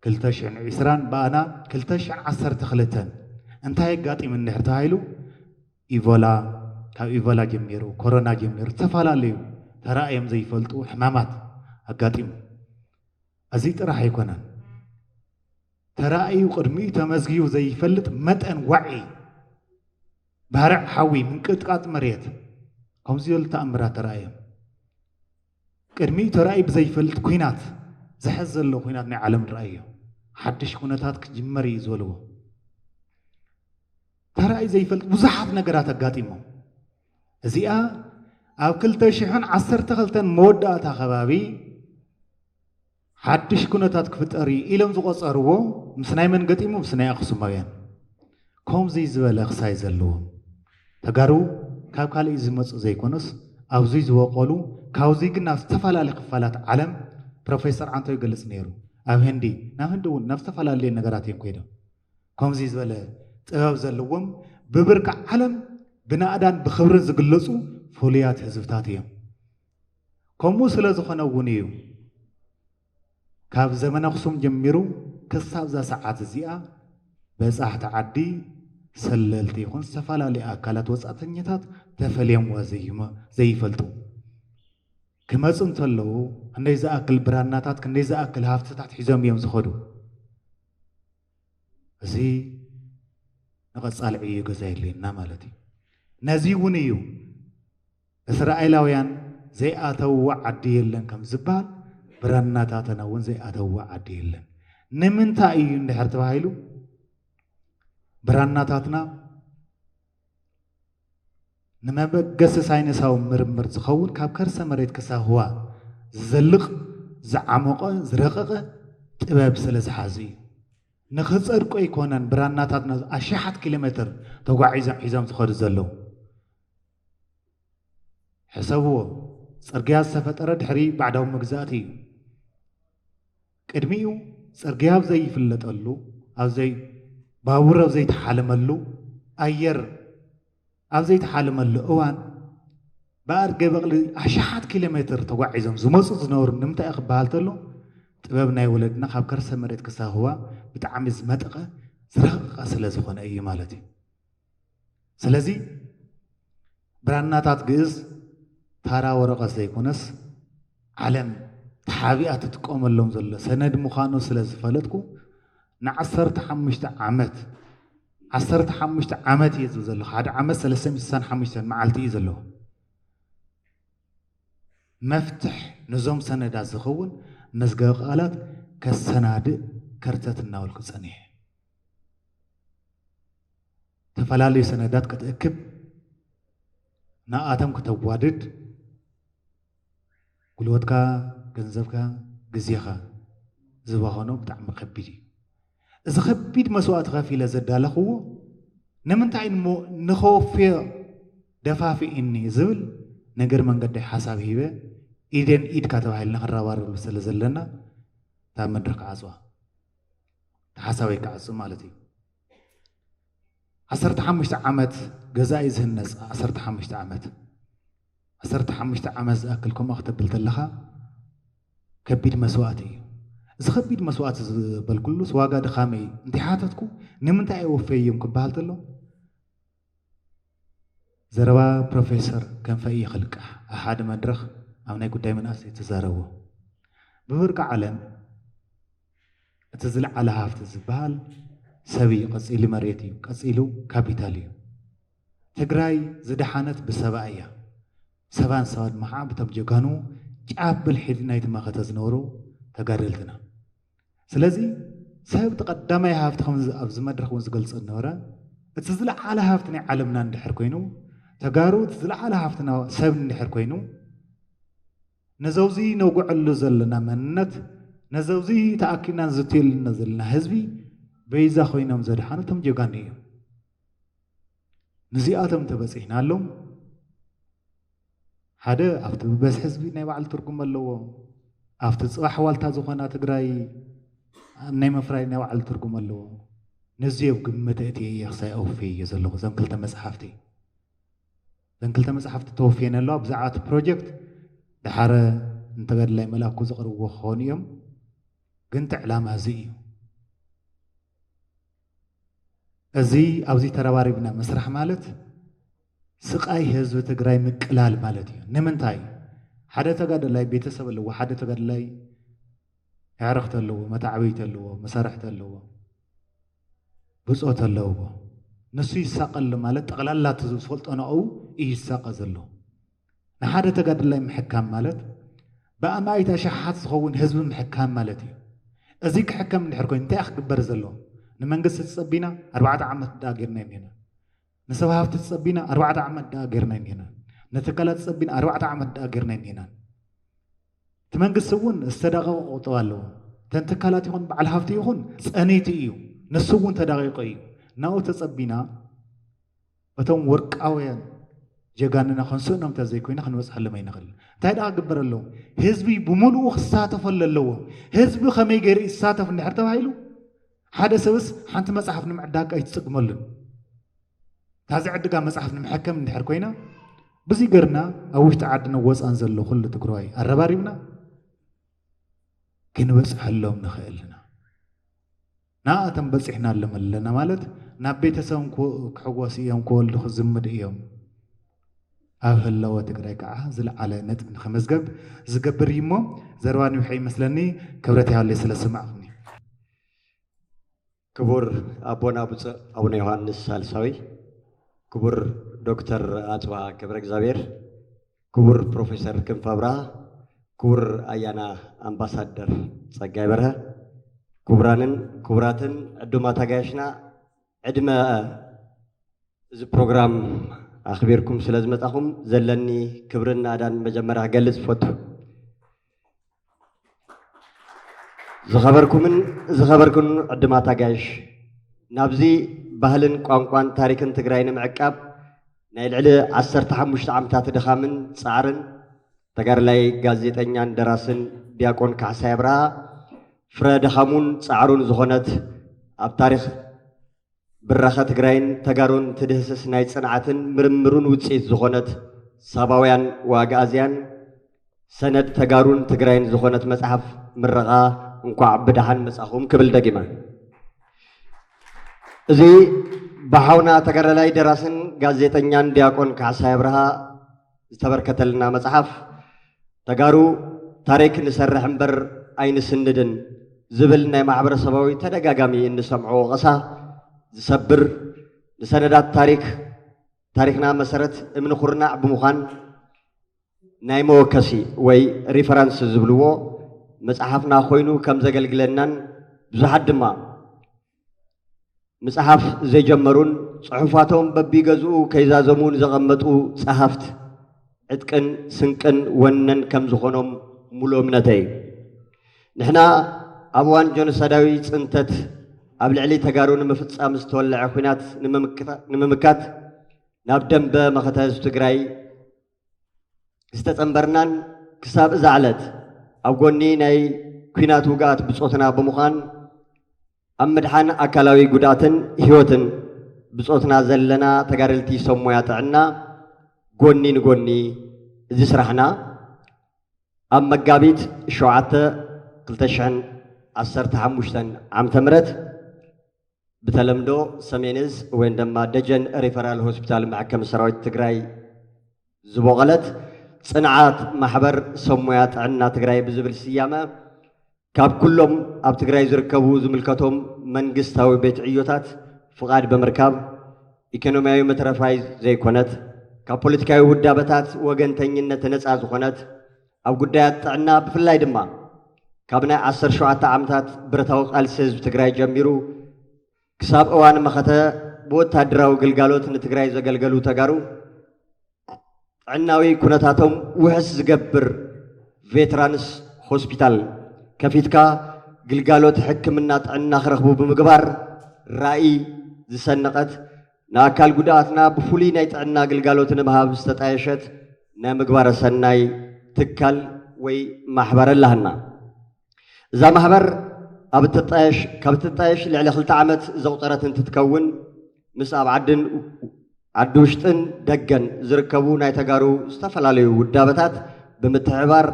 كلتش عن 20 بانا كلتش عن 10 انتهي قاطي من نهر تايلو إيفولا كاب إيفولا جميرو كورونا جميرو تفعلاليو ترى زي فلتو حمامات أقاطيم أزيت راح يكونن ترأيو قدمي تمزجيو زي فلت متن وعي بارع حوي من قطقات مريت كم زيول تأمرات ترأيو قدمي ترأي بزي فلت كوينات زحزل له كوينات نعلم رأيه حدش كونتات كجمري زولو ترأي زي فلت وزحف نقرات قاتيمو زيئة أو كل تشيحن عصر تغلتن مودة خبابي حدش كونتات كفتري إلهم زقص أروو مسناي من قاتيمو مسناي أخصو مغيان كوم زي زوال أخصاي زلو تقارو كاو كالي زمس زي كونس أو زي زوقولو كاو زي قنا استفال لقفالات علم بروفيسور عنتو يقلس نيرو أو هندي هندو نفس فلا اللي نقراتهم كده كم زيز ولا تجاوز زلوم ببرك علم بناء أدان بخبر زقلصو فوليات هزفتاتهم كم وصل زخنا ونيو كاب زمن خصوم جميرو كساب ذا ساعات زيا بس أحد عدي سللتي خن سفلا لأكلات وسأتنيتات تفليم وزيما زي فلتو كما سنتلو أني زأكل براناتات كني زأكل هافتات حزام يوم زخدو زي نقص على جزائر لنا مالتي نزي ونيو إسرائيلاويان زي أتوا عديلن كم زبال براناتاتنا ون زي أتوا عديلن نمن تأيين ده هرتوا هايلو براناتاتنا نما بقص ساينساو مرمر زخون كاب كرسة مريت كسا هو زلق زعمق زرقق تباب سلز حازي نخصر كوي كونان براناتاتنا أشحت كيلومتر توقع عزام زخور زلو حسابو سرقياز سفترة دحري بعدهم مجزاتي كدميو سرقياز زي فلت قلو أو زي باور أو زي تحالم قلو أير أو زي تحالم اللقوان بارجع بقول أشحت كيلومتر توقعيزم زمص نور نمت أخبالتلو تبابنا يولدنا خاب كرسة مريت كسا هو بتعمز مدقة زرق سلازي خون أي مالتي سلازي براناتات جيز تارا ورقة زي كونس علم تحابيات تقوم اللهم زل سند مخانو سلازي فالتكو نعصرت حمشت عمت عصرت حمشت عمت يزلو هذا عمت سلسم سنة حمشت معلتي يزلو مفتح نظام سند زخون نزقا قالت كالسناد كرتت الناول كسانيه تفلالي سندات كتأكب ناقاتم كتوادد قلوتك جنزبك جزيخا زباخانو بتعم خبيدي إذا خبيد مسوات غافلة زدالة هو نمنتعين نخوف في دفافي إني زول نجر من قد حساب هيبه إيدن إيد كاتو هايلنا خرابار بسلا زلنا تا مدرك عزوا حسابي كعزو مالتي عصرت حمشت عمت جزائز الناس عصرت حمشت عمت عصرت حمشت عمز أكلكم أختبلت لها كبيد مسواتي إذا خبيد مسوات بالكل سواقا دخامي انت حاتتكو نمنتعي وفي يوم كبالت له زروا بروفيسور كان في أي خلق أحد مدرخ أو نيكو دايما أسي تزاروه ببرق علم تزلع على هافت الزبال سوي قصيلي مريتي قصيلو كابيتالي تقراي زدحانت بسبايا سبان سواد محا بتبجقانو جاب بالحيدنا يتما ختزنورو تقارلتنا سلازي سبب تقدمي هافت خمز أبز مدرخ ونزقلص النورة تزلع على هافتني علمنا ندحر كوينو تقارو تزلع على هافتنا سبب ندحر كوينو نزوزي نوقع اللزلنا منت نزوزي تأكينا نزتيل نزلنا هزبي بيزا خوينا مزدحانو تم جوغاني نزيئاتم تبسيحنا اللهم هذا أفتو بس حزبي نيوعل تركم اللو أفتو صباح والتا زخونا تقراي نيم فراي نيوعل تركم اللو نزيو قمة اتي يخصي أوفي يزلو زنكلتا مسحفتي زنكلتا مسحفتي توفينا اللو بزعات بروجكت دحارة انتقاد لاي ملاكو زغرو وخونيوم قنت إعلام هزي أزي أوزي ترواري بنا مسرح مالت سقاي هزو تقراي مقلال مالتي نمنتاي حدا تقاد لاي بيتسب اللو حدا تقاد لاي عرخت اللو متعويت اللو مسارحت اللو ብጾት ኣለዎ ንሱ ይሳቀል ማለት ጠቕላላ ዝፈልጦናው ይሳቀ ዘሎ ንሓደ ተጋድላይ ምሕካም ማለት ብኣማይታ ሸሓት ዝኸውን ህዝቢ ምሕካም ማለት እዩ እዚ ክሕከም እንድሕር ኮይኑ እንታይ ክግበር ዘሎ ንመንግስቲ ተጸቢና 4 ዓመት ዳገርና ኢና ንሰብ ሃፍቲ ተጸቢና 4 ዓመት ዳገርና ኢና ነተካላት ተጸቢና 4 ዓመት ዳገርና ኢና ትመንግስቲ እውን ዝተዳቀቀ ቁጠባ ኣለዎ ተንተካላት ይኹን በዓል ሃፍቲ ይኹን ጸኒቲ እዩ ንሱ እውን ተዳቂቀ እዩ ናው ተጸቢና እቶም ወርቃውያን ጀጋንና ክንስእኖም ተዘይኮይና ክንበጽሐሎም ኣይንኽእል እንታይ ዳ ክግበር ኣለዎ ህዝቢ ብሙሉኡ ክሳተፍ ኣለዎ ህዝቢ ከመይ ገይሩ ይሳተፍ እንድሕር ተባሂሉ ሓደ ሰብስ ሓንቲ መጽሓፍ ንምዕዳግ ኣይትጽግመሉን ታዚ ዕድጋ መጽሓፍ ንምሕከም እንድሕር ኮይና ብዚ ገርና ኣብ ውሽጢ ዓድና ወፃን ዘሎ ኩሉ ትግራይ ኣረባሪብና ክንበጽሐሎም ንኽእልና ናኣቶም በፂሕና ኣለና ማለት ናብ ቤተሰብም ክሕወስ እዮም ክወልዱ ክዝምድ እዮም ኣብ ህላወ ትግራይ ከዓ ዝለዓለ ነጥቢ ንኸመዝገብ ዝገብር እዩ እሞ ዘረባ ንውሒ ይመስለኒ ክብረት ያለይ ስለ ስማዕኹኒ ክቡር ኣቦና ብፁዕ ኣቡነ ዮሃንስ ሳልሳዊ ክቡር ዶክተር ኣጽብሃ ገብረ እግዚአብሔር ክቡር ፕሮፌሰር ክንፈ አብርሃ ክቡር ኣያና ኣምባሳደር ጸጋይ በርሀ ክቡራንን ክቡራትን ዕዱማት ኣጋይሽና ዕድመ እዚ ፕሮግራም ኣኽቢርኩም ስለ ዝመጻኹም ዘለኒ ክብርን ኣዳን መጀመርያ ገልጽ ፈቱ ዝኸበርኩን ዕድማት ኣጋይሽ ናብዚ ባህልን ቋንቋን ታሪክን ትግራይ ንምዕቃብ ናይ ልዕሊ 15 ዓመታት ድኻምን ጻዕርን ተጋርላይ ጋዜጠኛን ደራስን ዲያቆን ካሕሳይ አብርሃ ፍረ ድኻሙን ጻዕሩን ዝኾነት ኣብ ታሪክ ብራኸ ትግራይን ተጋሩን ትድህስስ ናይ ጽንዓትን ምርምሩን ውፅኢት ዝኾነት ሳባውያን ዋጋእዝያን ሰነድ ተጋሩን ትግራይን ዝኾነት መጽሓፍ ምረቓ እንኳዕ ብድሓን መጻኹም ክብል ደጊመ እዚ ባሓውና ተጋዳላይ ደራስን ጋዜጠኛን ዲያቆን ካሕሳይ አብርሃ ዝተበርከተልና መጽሓፍ ተጋሩ ታሪክ ንሰርሕ እምበር ኣይንስንድን ዝብል ናይ ማሕበረሰባዊ ተደጋጋሚ እንሰምዖ ወቐሳ ዝሰብር ንሰነዳት ታሪክና መሰረት እምኒ ኩርናዕ ብምዃን ናይ መወከሲ ወይ ሪፈረንስ ዝብልዎ መጽሓፍና ኮይኑ ከም ዘገልግለናን ብዙሓት ድማ መጽሓፍ ዘይጀመሩን ጽሑፋቶም በቢገዝኡ ከይዛዘሙን ዘቐመጡ ጸሓፍት ዕጥቅን ስንቅን ወነን ከም ዝኾኖም ሙሉእ እምነተይ ንሕና ኣብ እዋን ጆኖሶዳዊ ጽንተት ኣብ ልዕሊ ተጋሩ ንምፍጻም ዝተወልዐ ኩናት ንምምካት ናብ ደንበ መኸተ ህዝቢ ትግራይ ዝተጸንበርናን ክሳብ እዛ ዕለት ኣብ ጎኒ ናይ ኩናት ውግኣት ብጾትና ብምዃን ኣብ ምድሓን ኣካላዊ ጉድኣትን ህይወትን ብጾትና ዘለና ተጋደልቲ ሰብ ሞያ ጥዕና ጎኒ ንጎኒ እዚ ስራሕና ኣብ መጋቢት 7 2015 ዓመተ ምህረት بتلمدو سمينز وين دما دجن ريفرال هوسبيتال محكم سراويت تግራይ زبوغلت صنعات محبر سمويات عنا تግራይ بزبل سيامه كاب كلهم اب تግራይ زركبو زملكتهم منغستاوي بيت عيوتات فقاد بمركاب ኢኮኖሚያዊ መትረፋይ ዘይኮነት ካብ ፖለቲካዊ ውዳበታት ወገንተኝነት ነፃ ዝኾነት ኣብ ጉዳያት ጥዕና ብፍላይ ድማ ካብ ናይ 17 ዓመታት ብረታዊ ቃልሲ ህዝቢ ትግራይ ጀሚሩ ክሳብ እዋን መኸተ ብወታደራዊ ግልጋሎት ንትግራይ ዘገልገሉ ተጋሩ ጥዕናዊ ኩነታቶም ውሕስ ዝገብር ቬትራንስ ሆስፒታል ከፊትካ ግልጋሎት ሕክምና ጥዕና ክረኽቡ ብምግባር ራእይ ዝሰነቐት ناكل قداتنا بفولي نايت عنا قلقالوت نمهاب استطايشت نامقبار سناي تكال وي محبر اللهنا إذا محبر أبتطايش كابتطايش اللي على خلط عمت زوطرة تتكون مساب عدوشتن دقن زركبو ناي تقارو استفلالي ودابتات بمتعبار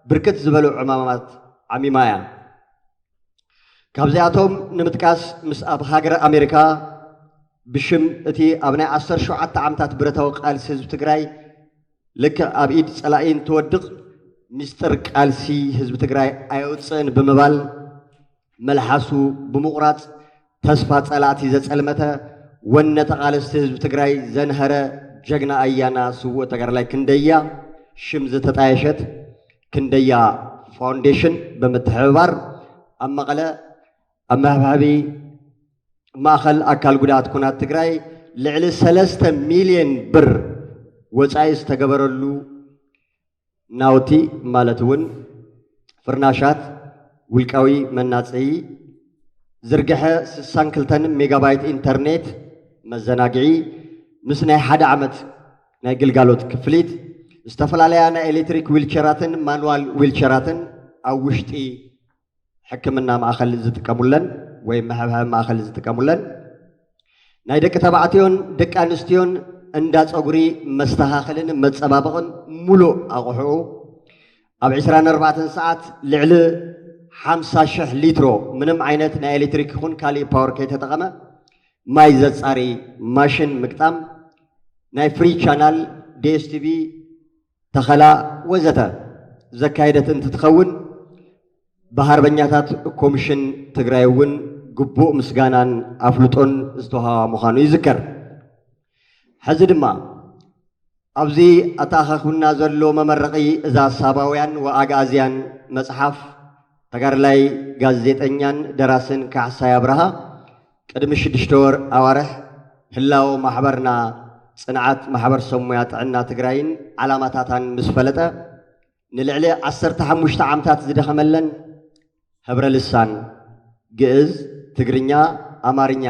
بركت زبلو عمامات عميمايا كابزياتهم نمتكاس مساب هاجر أمريكا بشم اتي ابناء 17 عامታት ብረታዊ ቃልሲ ህዝቢ ትግራይ ልክ ኣብ ኢድ ጸላኢን ተወድቕ ሚስጥር ቃልሲ ህዝቢ ትግራይ ኣይወፅን ብምባል መልሓሱ ብምቑራጽ تسفى صلاتي زلمته ونتقالست حزب تግራይ زنهره جغنا ايانا سو تگرላይ كنديا شمز تطايشت كنديا فاونديشن بمتحبار امقله امهبابي ماخل اكل غدات كونات تግራይ لعل 3 مليون بر وصايس تگبرلو ناوتي مالتون فرناشات ولقاوي مناصي زرگحه 62 ميجا بايت انترنت مزناقعي مسنا حدا عمت ناي گلگالوت كفليت استفلاليا نا الكتريك ويلچراتن مانوال ويلچراتن او وشتي حكمنا ماخل زتقمولن ወይ ማህበረ ማخل ዝጥቀሙለን ናይ ደቂ ተባዕትዮን ደቂ አንስትዮን እንዳ ጸጉሪ መስተኻኸልን መጸባበቕን ሙሉእ አቑሑ ኣብ 24 ሰዓት ልዕሊ 50,000 ሊትሮ ምንም ዓይነት ናይ ኤሌክትሪክ ይኹን ካሊእ ፓወር ከይተጠቐመ ማይ ዘጻሪ ማሽን ምቅጣም ናይ ፍሪ ቻናል ዲኤስቲቪ ተኸላ ወዘተ ዘካይደት እንትትኸውን በሃርበኛታት ኮሚሽን ትግራይ እውን ግቡእ ምስጋናን አፍልጦን ዝተሃዋ ምዃኑ ይዝከር ሕዚ ድማ ኣብዚ ኣተኣኻኽብና ዘሎ መመረቂ እዛ ሳባውያን ወኣጋዝያን መጽሓፍ ተጋርላይ ጋዜጠኛን ደራስን ካሕሳይ አብርሃ ቅድሚ 6 ወር ኣዋርሕ ህላው ማሕበርና ጽንዓት ማሕበር ሰሙያ ጥዕና ትግራይን ዓላማታታን ምስ ፈለጠ ንልዕሊ 15 ዓመታት ዝደኸመለን ህብረ ልሳን ግዕዝ ትግርኛ አማርኛ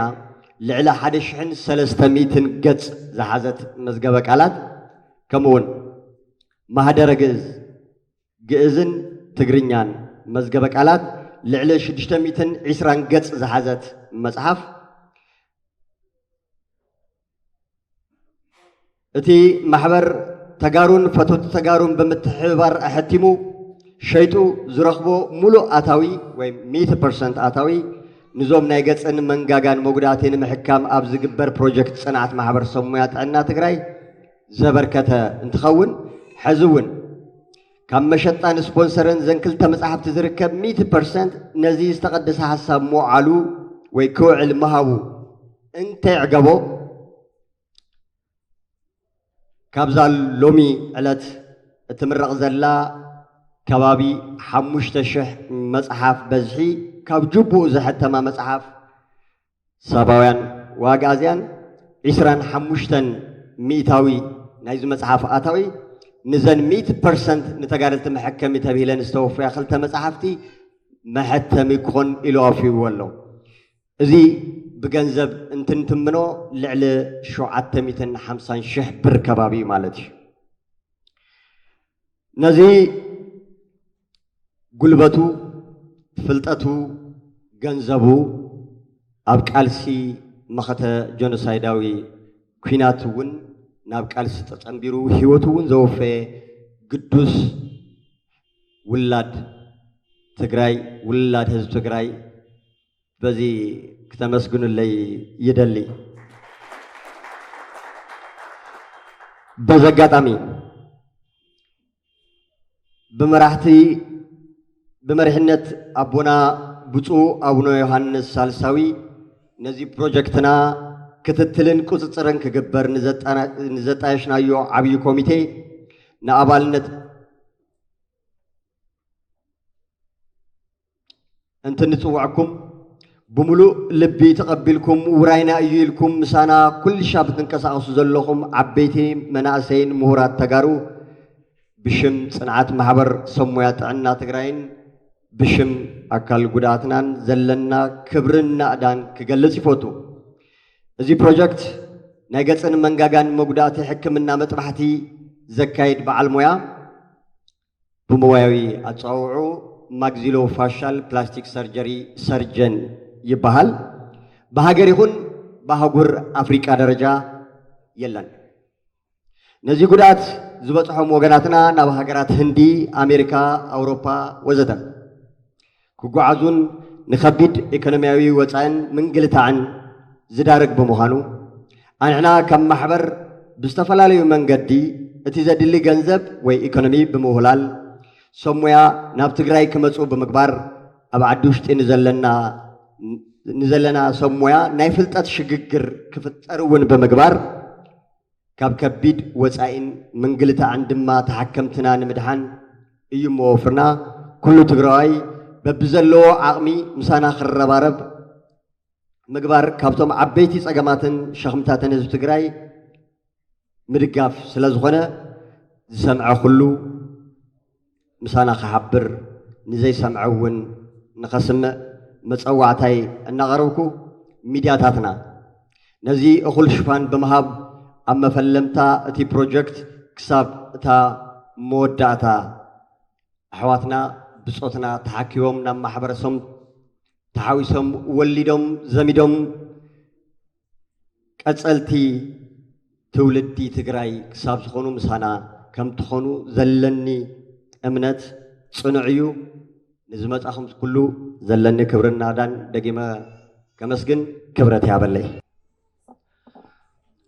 ልዕሊ 1300 ገጽ ዝሓዘት መዝገበ ቃላት ከምኡውን ማህደረ ግዕዝ ግዕዝን ትግርኛን መዝገበ ቃላት ልዕሊ 620 ገጽ ዝሓዘት መጽሓፍ እቲ ማሕበር ተጋሩን ፈቶት ተጋሩን በምትሕባር አሕቲሙ ሸይጡ ዝረኽቦ ሙሉእ አታዊ ወይ 100% አታዊ ንዞም ናይ ገጽን መንጋጋን መጉዳትን ምሕካም ኣብ ዝግበር ፕሮጀክት ጽንዓት ማሕበር ሰሙያ ጥዕና ትግራይ ዘበርከተ እንትኸውን ሕዝውን ካብ መሸጣን ስፖንሰርን ዘንክልተ መጽሓፍቲ ዝርከብ 100% ነዚ ዝተቀደሰ ሐሳብ ሞዓሉ ወይ ክውዕል መሃቡ እንታይ ዕገቦ ካብዛ ሎሚ ዕለት እትምረቕ ዘላ ከባቢ 5,000 መጽሓፍ በዝሒ ካብ ጅቡእ ዝሕተማ መጽሓፍ ሳባውያን ወኣጋዝያን 25 ሚእታዊ ናይዚ መጽሓፍ ኣታዊ ንዘን 100% ንተጋደልቲ መሐከሚ ተብሂለን ዝተወፈያ ክልተ መጽሓፍቲ መሐተሚ ክኾን ኢሉ ኣፍይዎ ኣሎ እዚ ብገንዘብ እንትንትምኖ ልዕሊ 750,000 ብር ከባቢ ማለት እዩ ነዚ ጉልበቱ ፍልጠቱ ገንዘቡ ኣብ ቃልሲ መኸተ ጆኖሳይዳዊ ኩናት እውን ናብ ቃልሲ ተጸምቢሩ ህይወቱ እውን ዘወፈየ ቅዱስ ውላድ ትግራይ ውላድ ህዝብ ትግራይ በዚ ክተመስግኑለይ ይደሊ በዘጋጣሚ بمرحنة أبونا بطو أبونا يوحنس سالساوي نزي بروجكتنا كتتلن كوتترن كجبر نزت عشنا يو عبي كوميتي نأبالنت أنت نتوعكم بملو لبي تقبلكم وراينا أيلكم مسانا كل شاب تنكسر أصوزلهم عبيتي مناسين مهورات تجارو بشم صنعات محبر سمويات عنا تجراين بشم أكل قداتنا زلنا كبرنا أدان كجلسي فوتو زي بروجكت ناقصن منجاجان مقداتي حكمنا مطرحتي زكايد بعلمويا بمواوي أتصوعو ماكزيلو فاشل بلاستيك سيرجري سيرجن يبهال بهاجريهون بهاجر أفريقيا درجة يلان نزي قدات زبطهم وجناتنا نبهاجرات هندي أمريكا أوروبا وزدا كوجعزون نخبيد إقتصادي وتعن من قلتعن زدارك بمهانو أنا كم محبر بستفلالي من قدي اتزاد اللي جنزب وإقتصادي بمهلال سمويا نبتغري كمسؤول بمقبار أبعدوش تنزلنا نزلنا سمويا نايفلتات شججر كفترون بمجبار كاب كبيد وسائن منقلت عندما تحكمتنا نمدحن إيم وفرنا كل تجراي ببزلو عقمي مسانا خربارب مجبار كابتم عبيتي سجماتن شخمتاتن هزب تجراي مرقاف سلازغنا سمع خلو مسانا خحبر نزي سمعون نقسم متصوعتاي النغروكو ميدياتاتنا نزي أخل شفان بمهاب أما فلمتا تي بروجكت كساب تا موداتا أحواتنا بصوتنا تحكيوم نام محبرسهم تحاويسهم وليدهم زميدهم كأسألتي تولدي تقراي كساب سخونو مسانا كم تخونو زلني أمنت صنعيو نزمت أخمس كله زلني كبرنا دان دقيمة كمسجن كبرت يا بلي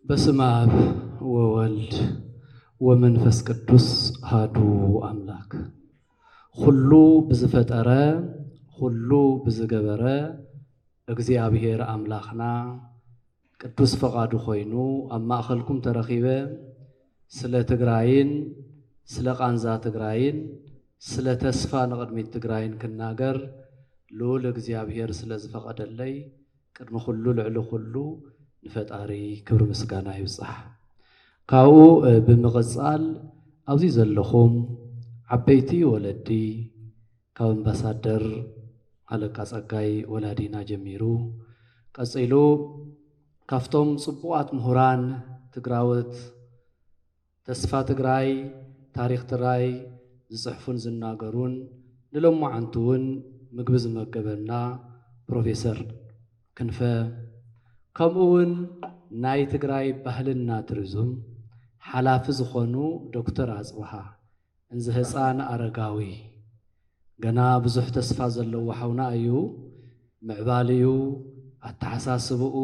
بسم الله وولد ومنفس قدوس هادو أملاك خلو بزفترة خلو بزجبرة እግዚአብሔር አምላክና ቅዱስ ፈቃዱ ሆይኑ አማ አخلكم ተረኺበ ስለ ትግራይን ስለ ቃንዛ ትግራይን ስለ ተስፋ ንቅድሚት ትግራይን ክናገር ሎል እግዚአብሔር ስለ ዝፈቀደለይ ቅድመ ሁሉ ልዕሊ ሁሉ ንፈጣሪ ክብር ምስጋና ይብጻሕ ካኡ ብምቕጻል ኣብዚ ዘለኹም ዓበይቲ ወለዲ ካብ አምባሳደር አለቃ ጸጋይ ወላዲና ጀሚሩ ቀጽሉ ካፍቶም ጽቡዓት ምሁራን ትግራወት ተስፋ ትግራይ ታሪክ ትግራይ ዝጽሕፉን ዝናገሩን ንሎማዓንቱውን ምግቢ ዝመገበና ፕሮፌሰር ክንፈ ከምኡውን ናይ ትግራይ ባህልና ቱሪዝም ሓላፊ ዝኾኑ ዶክተር አጽብሃ እንዚ ህፃን አረጋዊ ገና ብዙሕ ተስፋ ዘለዎ ሓውና እዩ ምዕባልዩ አተሓሳስብኡ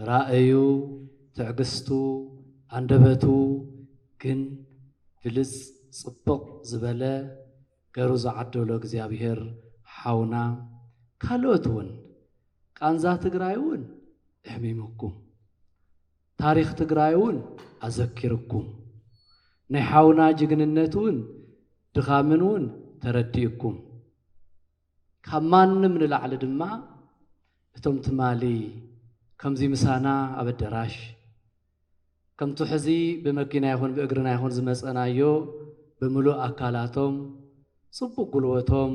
ራእዩ ትዕግስቱ አንደበቱ ግን ብልጽ ጽቡቕ ዝበለ ገሩ ዝዓደሎ እግዚአብሔር ሓውና ካልኦት እውን ቃንዛ ትግራይ እውን እሕሚምኩም ታሪክ ትግራይ እውን አዘኪርኩም ናይ ሓውና ጅግንነት እውን ድኻምን እውን ተረዲእኩም ካብ ማንም ንላዕሊ ድማ እቶም ትማሊ ከምዚ ምሳና ኣብ ኣዳራሽ ከምቲ ሕዚ ብመኪና ይኹን ብእግርና ይኹን ዝመፀናዮ ብምሉእ ኣካላቶም ጽቡቕ ጉልበቶም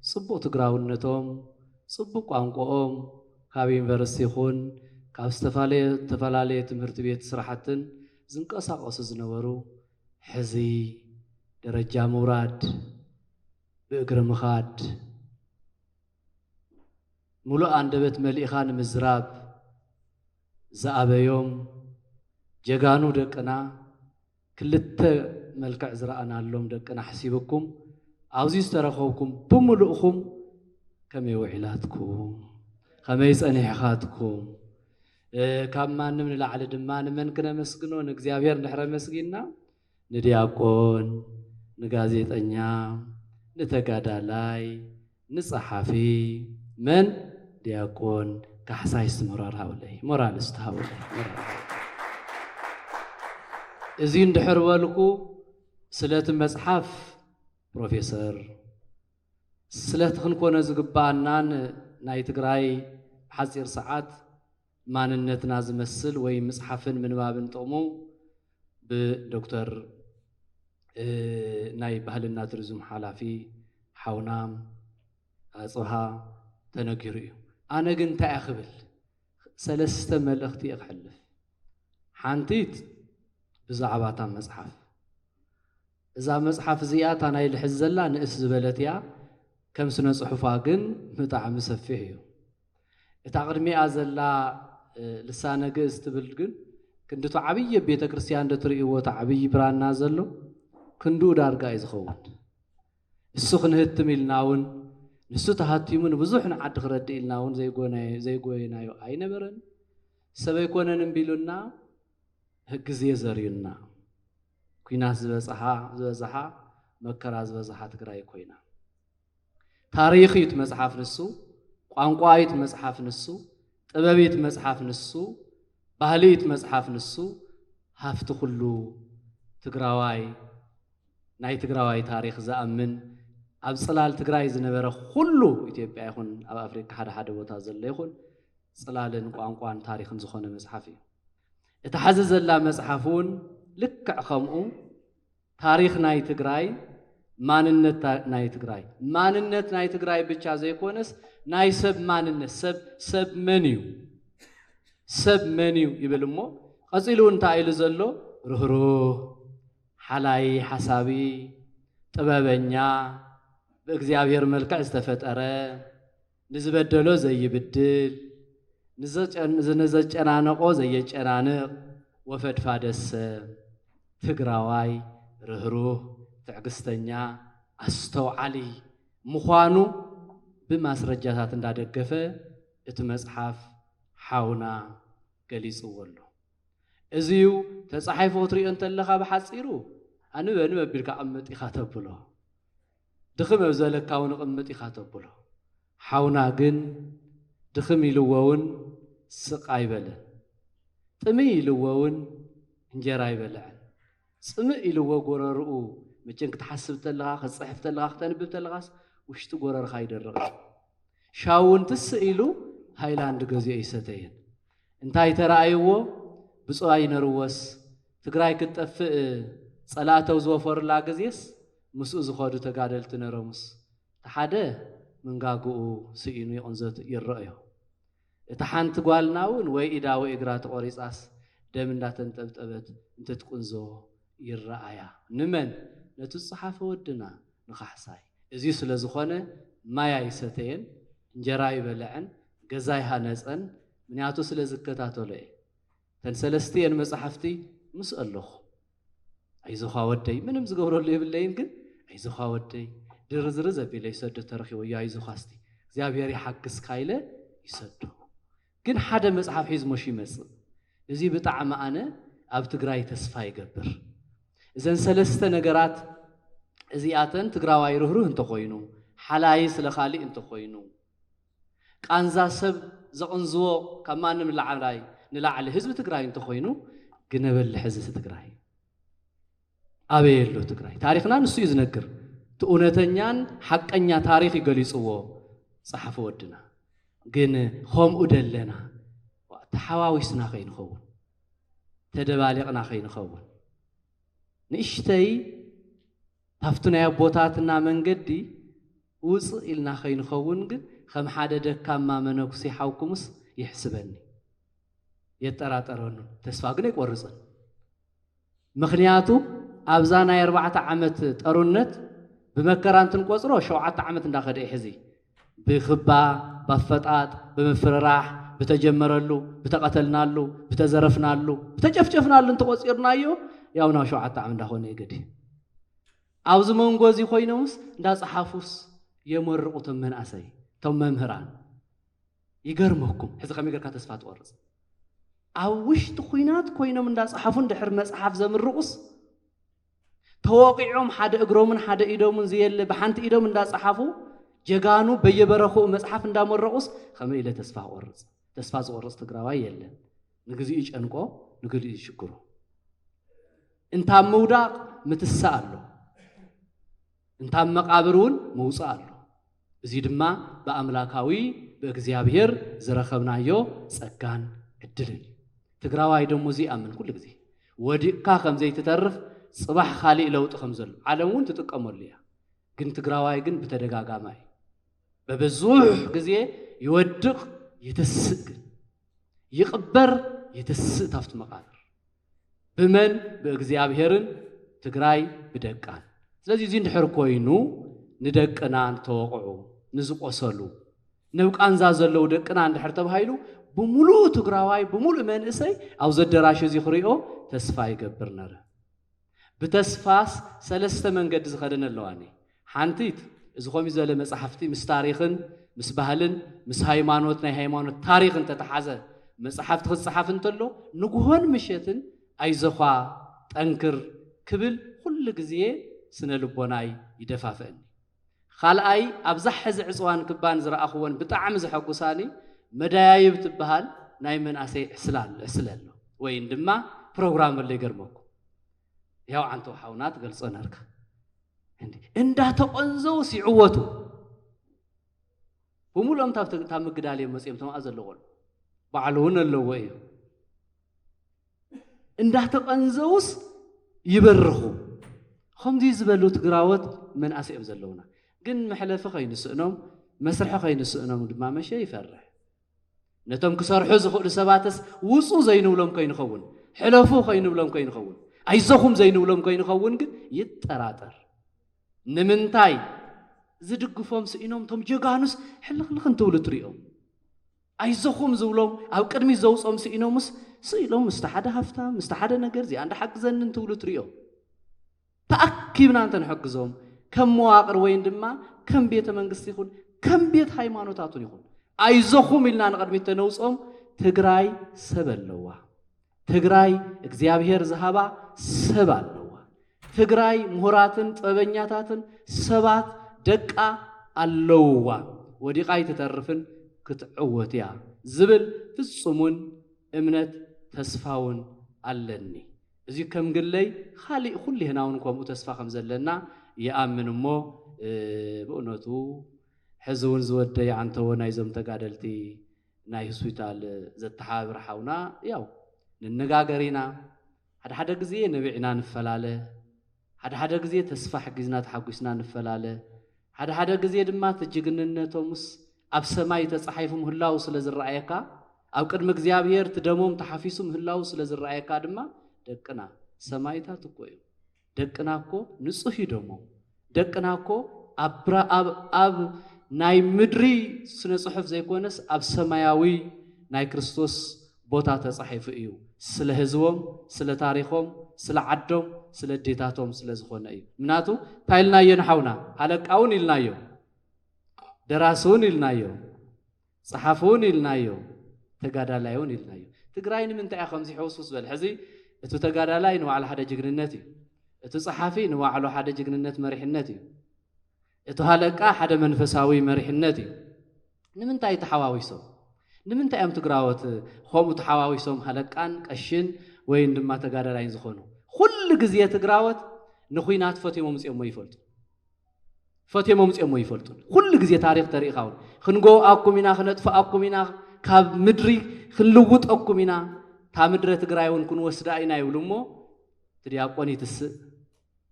ጽቡቕ ትግራውነቶም ጽቡቕ ቋንቋኦም ካብ ዩኒቨርሲቲ ይኹን ካብ ዝተፈላለየ ትምህርቲ ቤት ስራሕትን ዝንቀሳቐሱ ዝነበሩ ሕዚ ደረጃ ምውራድ بእግሪ ምኻድ ሙሉእ አንደበት መልኢኻ ንምዝራብ ዝኣበዮም ጀጋኑ ደቅና ክልተ መልክዕ ዝረአናሎም ደቅና ሓሲብኩም ኣብዚ ዝተረኸብኩም ብምሉእኹም ከመይ ውዒላትኩም ከመይ ጸኒሕኻትኩም ካብ ማንም ንላዕሊ ድማ ንመን ክነመስግኖ ንእግዚአብሔር ንድሕረ መስጊና ንዲያቆን ንጋዜጠኛ نتقادلاي نصحفي من دياقون كحساي استمرار هؤلاء مورال استهؤلاء إذن دحرولكو سلات المصحف بروفيسور سلات خنكونا زقبانان ناي تقراي حزير ساعات ماننتنا زمسل وي مصحفن من بابن طومو بدكتور ناي ባህልና ቱሪዝም ሓላፊ ሓውናም አጽብሃ ተነጊሩ እዩ ኣነ ግን እንታይ ኣኽብል ሰለስተ መልእኽቲ እኽሕልፍ ሓንቲት ብዛዕባ እታ መጽሓፍ እዛ መጽሓፍ እዚኣ እታ ናይ ልሕዝ ዘላ ንእስ ዝበለት እያ ከም ስነ ጽሑፋ ግን ብጣዕሚ ሰፊሕ እዩ እታ ቅድሚኣ ዘላ ልሳነ ግእዝ ትብል ግን ክንድቱ ዓብዪ ቤተ ክርስቲያን እንደትርእይዎ እታ ዓብዪ ብራና ዘሎ ክንዱ ዳርጋ ይዝኸውን እሱ ክንህትም ኢልናውን ንሱ ተሃቲሙ ንብዙሕ ንዓዲ ክረድእ ኢልናውን ዘይጎይናዮ ኣይነበረን ሰብ ኣይኮነን እምቢሉና ግዜ ዘርዩና ኩናት ዝበፅሓ መከራ ዝበፅሓ ትግራይ ኮይና ታሪኽ እዩ እቲ መጽሓፍ ንሱ ቋንቋዊት መጽሓፍ ንሱ ጥበቢት መጽሓፍ ንሱ ባህሊት መጽሓፍ ንሱ ሃፍቲ ኩሉ ትግራዋይ ናይ ትግራዋይ ታሪኽ ዝኣምን ኣብ ጽላል ትግራይ ዝነበረ ኩሉ ኢትዮጵያ ይኹን ኣብ ኣፍሪካ ሓደ ቦታ ዘሎ ይኹን ጽላልን ቋንቋን ታሪኽን ዝኾነ መጽሓፍ እዩ እቲ ሓዘ ዘላ መጽሓፍ እውን ልክዕ ከምኡ ታሪኽ ናይ ትግራይ ማንነት ናይ ትግራይ ብቻ ዘይኮነስ ናይ ሰብ ማንነት ሰብ መን እዩ ይብል እሞ ቀፂሉ እንታይ ኢሉ ዘሎ ርህሩህ ሓላይ ሓሳቢ ጥበበኛ በእግዚአብሔር መልክዕ ዝተፈጠረ ንዝበደሎ ዘይብድል ንዘጨናነቆ ዘየጨናንቕ ወፈድፋደስ ትግራዋይ ርህሩህ ትዕግስተኛ አስተውዓሊ ምዃኑ ብማስረጃታት እንዳደገፈ እቲ መጽሓፍ ሓውና ገሊጽዎ ኣሎ እዚዩ ተጻሒፉ ክትሪኦ እንተለኻ ብሓጺሩ ኣንበ ኣቢልካ ቅምጥ ኢኻ ተብሎ ድኽም ኣብ ዘለካ እውን ቅምጥ ኢኻ ተብሎ ሓውና ግን ድኽም ኢልዎ እውን ስቕ ኣይበለን ጥሚ ኢልዎ እውን እንጀራ ኣይበልዕን ጽምእ ኢልዎ ጎረርኡ መቸን ክትሓስብ ተለኻ ክትጽሕፍ ተለኻ ክተንብብ ተለኻስ ውሽጢ ጎረርኻ ይደርቕ ሻውን ትስእ ኢሉ ሃይላንድ ገዚኦ ይሰተየን እንታይ ተረኣይዎ ብፅዋይ ነርወስ ትግራይ ክትጠፍእ ጸላእተው ዝወፈሩላ ግዜስ ምስኡ ዝኸዱ ተጋደልቲ ነሮሙስ ሓደ መንጋግኡ ስኢኑ ይቕንዘት ይረአዮ እቲ ሓንቲ ጓልና እውን ወይ ኢዳ ወይ እግራ ተቆሪጻስ ደም እንዳተንጠብጠበት እንትትቁንዞ ይረአያ ንመን ነቲ ጽሓፈ ወድና ንኻሕሳይ እዚ ስለ ዝኾነ ማይ ኣይሰተየን እንጀራ ይበልዕን ገዛ ይሃነፀን ምክንያቱ ስለ ዝከታተሎ እየ ተን ሰለስቲአን መጽሓፍቲ ምስ ኣለኹ ኣይዞኻ ወደይ ምንም ዝገብረሉ የብለይን ግን ኣይዞኻ ወደይ ድርዝር ዘቢለ ይሰዱ ተረኺቦ እዩ ኣይዞኻ እስቲ እግዚኣብሔር ይሓግዝካ ኢለ ይሰዱ ግን ሓደ መጽሓፍ ሒዝ ሞሽ ይመጽእ እዚ ብጣዕሚ ኣነ ኣብ ትግራይ ተስፋ ይገብር እዘን ሰለስተ ነገራት እዚኣተን ትግራዋይ ርህሩህ እንተኾይኑ ሓላይ ስለ ኻሊእ እንተኾይኑ ቃንዛ ሰብ ዘቕንዝዎ ካብ ማንም ንላዕሊ ህዝቢ ትግራይ እንተኾይኑ ግነበል ሕዝቢ ትግራይ ኣበየሎ ትግራይ ታሪኽና ንሱ እዩ ዝነግር እቲ እውነተኛን ሓቀኛ ታሪኽ ይገሊጽዎ ጸሓፈ ወድና ግን ከምኡ ደለና ተሓዋዊስና ኸይንኸውን ተደባሊቕና ኸይንኸውን ንእሽተይ ታፍቲ ናይ ኣቦታትና መንገዲ ውፅእ ኢልና ኸይንኸውን ግን ከም ሓደ ደካማ መነኩሴ ሓውኩምስ ይሕስበኒ የጠራጠረኑ ተስፋ ግን ኣይቆርፅን ምክንያቱ ኣብዛ ናይ 4 ዓመት ጠሩነት ብመከራ እንትንቆፅሮ 7 ዓመት እንዳኸደ ሕዚ ብኽባ ባፈጣጥ ብምፍርራሕ بتجمرلو بتقتلنالو بتزرفنالو بتجفجفنالو انتقصيرنايو ያው ነው 7 ዓመት እንዳሆነ ይገዲ አውዝ መንጎዚ ኮይነውስ እንዳጽሐፉስ የመርቁት መንአሰይ ቶም መምህራን ይገርመኩም ሕዚ ከመገርካ ተስፋ ተወርጽ አውሽት ኩይናት ኮይኖም እንዳጽሐፉ እንደሕር መጽሐፍ ዘምርቁስ ተወቂዖም ሓደ እግሮምን ሓደ ኢዶምን ዝየለ በሓንቲ ኢዶም እንዳጽሐፉ ጀጋኑ በየበረኹ መጽሐፍ እንዳመረቁስ ከመይለ ተስፋ ወርጽ ተስፋ ዝወርጽ ትግራዋይ የለን ንግዚ ይጨንቆ ንግዚ ይሽክሩ انت موداق متسالو انت مقابرون موصالو ازي دما باملاكاوي باغزيابير زرخبنايو صقان ادلن تግራዋይ ደሞ እዚ አምን ኩሉ ግዜ ወዲካ ከም ዘይተተርፍ ጽባህ خالي ለውጥ ከምዘሉ ዓለሙን ተጥቀመሉያ ግን ትግራዋይ ግን በተደጋጋማይ በብዙህ ግዜ ይወድቅ ይተስቅ ይቅበር ይተስቅ ታፍት መቃብር بمن بእግዚአብሔርን ትግራይ ብደቃን ስለዚህ እዚ እንድሕር ኮይኑ ንደቅና ተወቅዑ ንዝቆሰሉ ንብቃንዛ ዘለው ደቅና እንድሕር ተባሂሉ ብሙሉእ ትግራዋይ ብሙሉእ መንእሰይ ኣብ ዘደራሽ እዚ ክሪኦ ተስፋ ይገብር ነረ ብተስፋስ ሰለስተ መንገዲ ዝኸደነ ኣለዋኒ ሓንቲት እዚ ኾሚ ዘለ መጽሐፍቲ ምስ ታሪኽን ምስ ባህልን ምስ ሃይማኖት ናይ ሃይማኖት ታሪኽን ተተሓዘ መጽሐፍቲ ክጽሐፍ እንተሎ ንጉሆን ምሸትን አይዘኻ ጠንክር ክብል ሁሉ ግዜ ስነ ልቦናይ ይደፋፈን خالأي أبزح حزع عصوان كبان زرأخوان بطعم زحقو ساني مدايب تبهال نايمن أسي إسلال وين دما بروغرام اللي قرموكو ياو عنتو حاونات قل صنرك انده تقنزو سيعوتو بمولهم تام قدالي مسيم تما أزلغون بعلون اللوئي انده تقنزوس يبرخو خمدي زبلو تقراوت من أسيب زلونا قن محلفة خين السؤنهم مسرحة خين السؤنهم دما ماشي يفرح نتم كسرحو زخو لسباتس وصو زينو لهم كين خون حلفو خينو لهم كين خون أيزخم زينو لهم كين خون قن يتراتر نمنتاي زدقفهم سئنهم تم جغانوس حلق لخن تولو تريهم أيزخم زولهم أو كرمي زوصهم سئنهم سئلهم مستحادة هفتا مستحادة نقر زي عند حق زنن تولو تريهم تأكيبنا أنت نحقزهم كم مواقر وين دما كم بيت منقص يخون كم بيت هايمانوتاتون يخون أيزخم إلنا نقدمي تنوصهم تقراي سبل لوا تقراي اكزيابير زهابا سبال لوا تقراي مهراتن طبنياتاتن سبات دقا اللوا وديقاي تترفن كتعوتيا زبل فصمون امنت تسفاون علني إذا كم قل لي خالي خلي هنا ونكون متسفاخم زلنا يأمن مو بقنوتو حزون زود عن تونا يزم تقادلتي ناي سويتال زتحابر حونا ياو ننقاقرينا حدا قزيه نبيعنا نفلاله حدا قزيه تسفح قزنا تحقسنا نفلاله حدا قزيه دما تجيقنن تومس أب سماي تصحيفهم هلاو سلز الرأيكا أو قدم እግዚአብሔር تدموم تحفيسهم هلاو سلز الرأيكا دما ደቅና ሰማይታት እኮ እዩ ደቅና እኮ ንጹህ ይደሞ ደቅና እኮ አብ ናይ ምድሪ ስነ ጽሑፍ ዘይኮነስ አብ ሰማያዊ ናይ ክርስቶስ ቦታ ተጻሒፉ እዩ ስለ ህዝቦም ስለ ታሪኾም ስለ ዓዶም ስለ ዴታቶም ስለ ዝኾነ እዩ ምናቱ ታይልናዮ ንሓውና አለቃውን ኢልናዮ ደራስውን ኢልናዮ ጸሓፉውን ኢልናዮ ተጋዳላዩን ኢልናዮ ትግራይ ንምንታይ ከምዚ ሕውስውስ በል ሕዚ እቱ ተጋዳላይ ንዋዕሉ ሓደ ጅግንነት እዩ እቱ ጸሓፊ ንዋዕሉ ሓደ ጅግንነት መሪሕነት እዩ እቱ ሃለቃ ሓደ መንፈሳዊ መሪሕነት እዩ ንምንታይ ተሓዋዊሶም ንምንታይ እዮም ትግራወት ከምኡ ተሓዋዊሶም ሃለቃን ቀሽን ወይ ድማ ተጋዳላይን ዝኾኑ ኩሉ ግዜ ትግራወት ንኹይናት ፈትዮም ምጽኦም ይፈልጡ ፈትዮም ምጽኦም ይፈልጡ ኩሉ ግዜ ታሪኽ ተሪኻውን ክንጎ አኩሚና ክነጥፋ አኩሚና ካብ ምድሪ ክልውጥ አኩሚና تا مدرة تقرأون كن وسدائنا يولمو تدياقوني تسق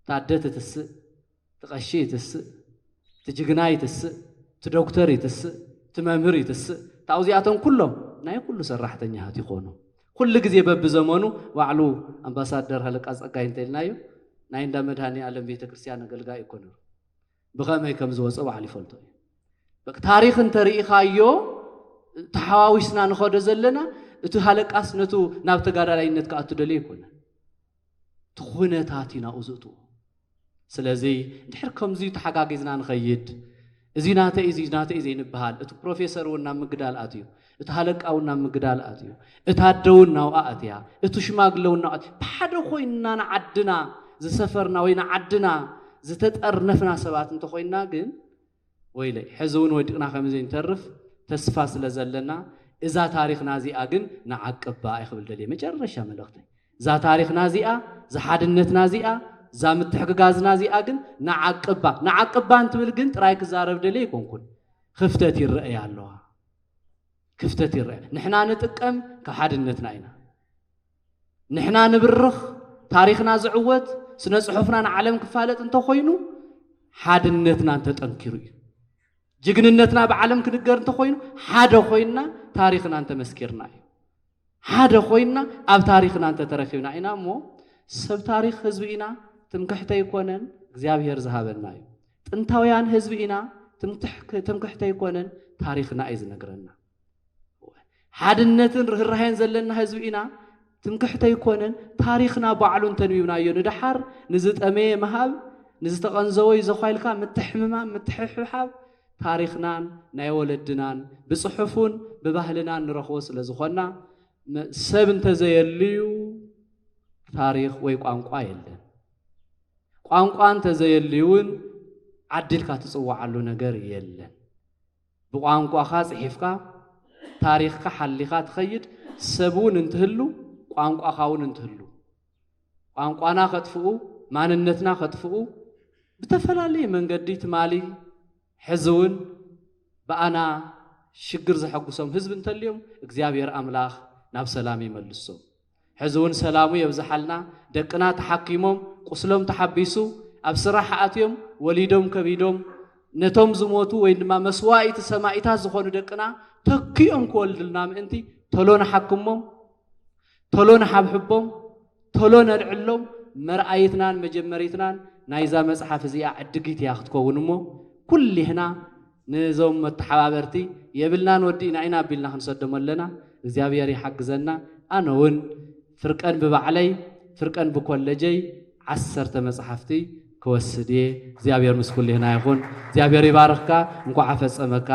تعدت تسق تقشي تسق تجناي تسق تدكتوري تسق تمامري تسق تعوزياتهم كلهم ناي كله سرحتني هاتي خونو كل جزء ببزمانو وعلو أمباسادر هلك أزقاين تلنايو ناين دامد هاني علم بيت كريستيان قلقا يكونوا بغامي كم زوز أو علي فلتوي بق تاريخ تاريخايو تحاويسنا نخود زلنا እቱ ሃለቃስ ነቱ ናብ ተጋዳላይነት ከአቱ ደለ ይኮነ ትኹነታቲና ኡዝቱ ስለዚ ድሕር ከምዚ ተሓጋጊዝና ንኸይድ እዚናተ እዚ ንበሃል እቱ ፕሮፌሰርውና ምግዳል አትዩ እቱ ሃለቃውና ምግዳል አትዩ እታደውና አትያ እቱ ሽማግለውና ብሓደ ኮይንና ንዓድና ዝሰፈርና ወይ ንዓድና ዝተጠርነፍና ሰባት እንተ ኮይንና ግን ወይለይ ሕዝውን ወድቅና ከምዚ እንተርፍ ተስፋ ስለ ዘለና إذا تاريخ نازئة جن نعقب يخبل دليل مجرد شامل أختي إذا تاريخ نازئة إذا حادنة نازئة إذا متحقق جاز نازئة جن نعقب أنت بالجن ترايك زارب دليل كون خفتة الرأي الله خفتة الرأي نحنا نتكلم كحادنة ناينا نحنا نبرخ تاريخ نازعوت سنصحفنا نعلم كفالة أنت خوينو حادنتنا أنت تنكري جغننتنا بعالم كنقر انت خوينو حدا خوينا تاريخنا انت مسكرنا حدا خوينا اب تاريخنا انت ترخينا اينا مو سب تاريخ حزبينا تمكحتي يكونن እግዚአብሔር زهابنا ጥንታውያን ህዝብና تمكحتي يكونن تاريخنا ايز نغرنا حدنتن رهرهين زلنا ህዝብና تمكحتي يكونن تاريخنا بعلون تنوينا يندحر نزطمه مهاب نزتقنزوي زخايلكا متحمما متحححاب تاريخنا ناي ولدنان بصحفون ببهلنا نرخو ስለዝኾና ሰብ እንተዘየልዩ ታሪኽ ወይ ቋንቋ የለን ቋንቋ እንተዘየልዩን ዓዲልካ ትጽዋዓሉ ነገር የለን ብቋንቋኻ ጽሒፍካ ታሪኽካ ሓሊኻ ትኸይድ ሰብውን እንትህሉ ቋንቋኻውን እንትህሉ ቋንቋና ከጥፍኡ ማንነትና ከጥፍኡ ብተፈላለየ መንገዲ ትማሊ ሕዝውን በአና ሽግር ዘሐጉሶም ህዝብ እንተልዮም እግዚአብሔር አምላኽ ናብ ሰላም ይመልሶም ሕዝውን ሰላሙ የብዝሓልና ደቅና ተሐኪሞም ቁስሎም ተሐቢሱ ኣብ ስራሕ ኣትዮም ወሊዶም ከቢዶም ነቶም ዝሞቱ ወይ ድማ መስዋዕቲ ሰማዕታት ዝኾኑ ደቅና ተኪኦም ክወልድልና ምእንቲ ቶሎ ንሐክሞም ቶሎ ንሐብሕቦም ቶሎ ነልዕሎም መርኣይትናን መጀመሪትናን ናይዛ መጽሓፍ እዚኣ ዕድጊት እያ ክትከውን እሞ ኩልህና نزوم متحابرتي يبلنا نودي نعينا بيلنا خنصدم لنا እግዚአብሔር ይሐግዘና አነውን ፍርቀን በባዕለይ ፍርቀን በኮለጀይ 10 መጽሐፍቲ ከወስዴ እግዚአብሔር ምስኩል ይሁን እግዚአብሔር ይባርክካ እንኳ አፈጸመካ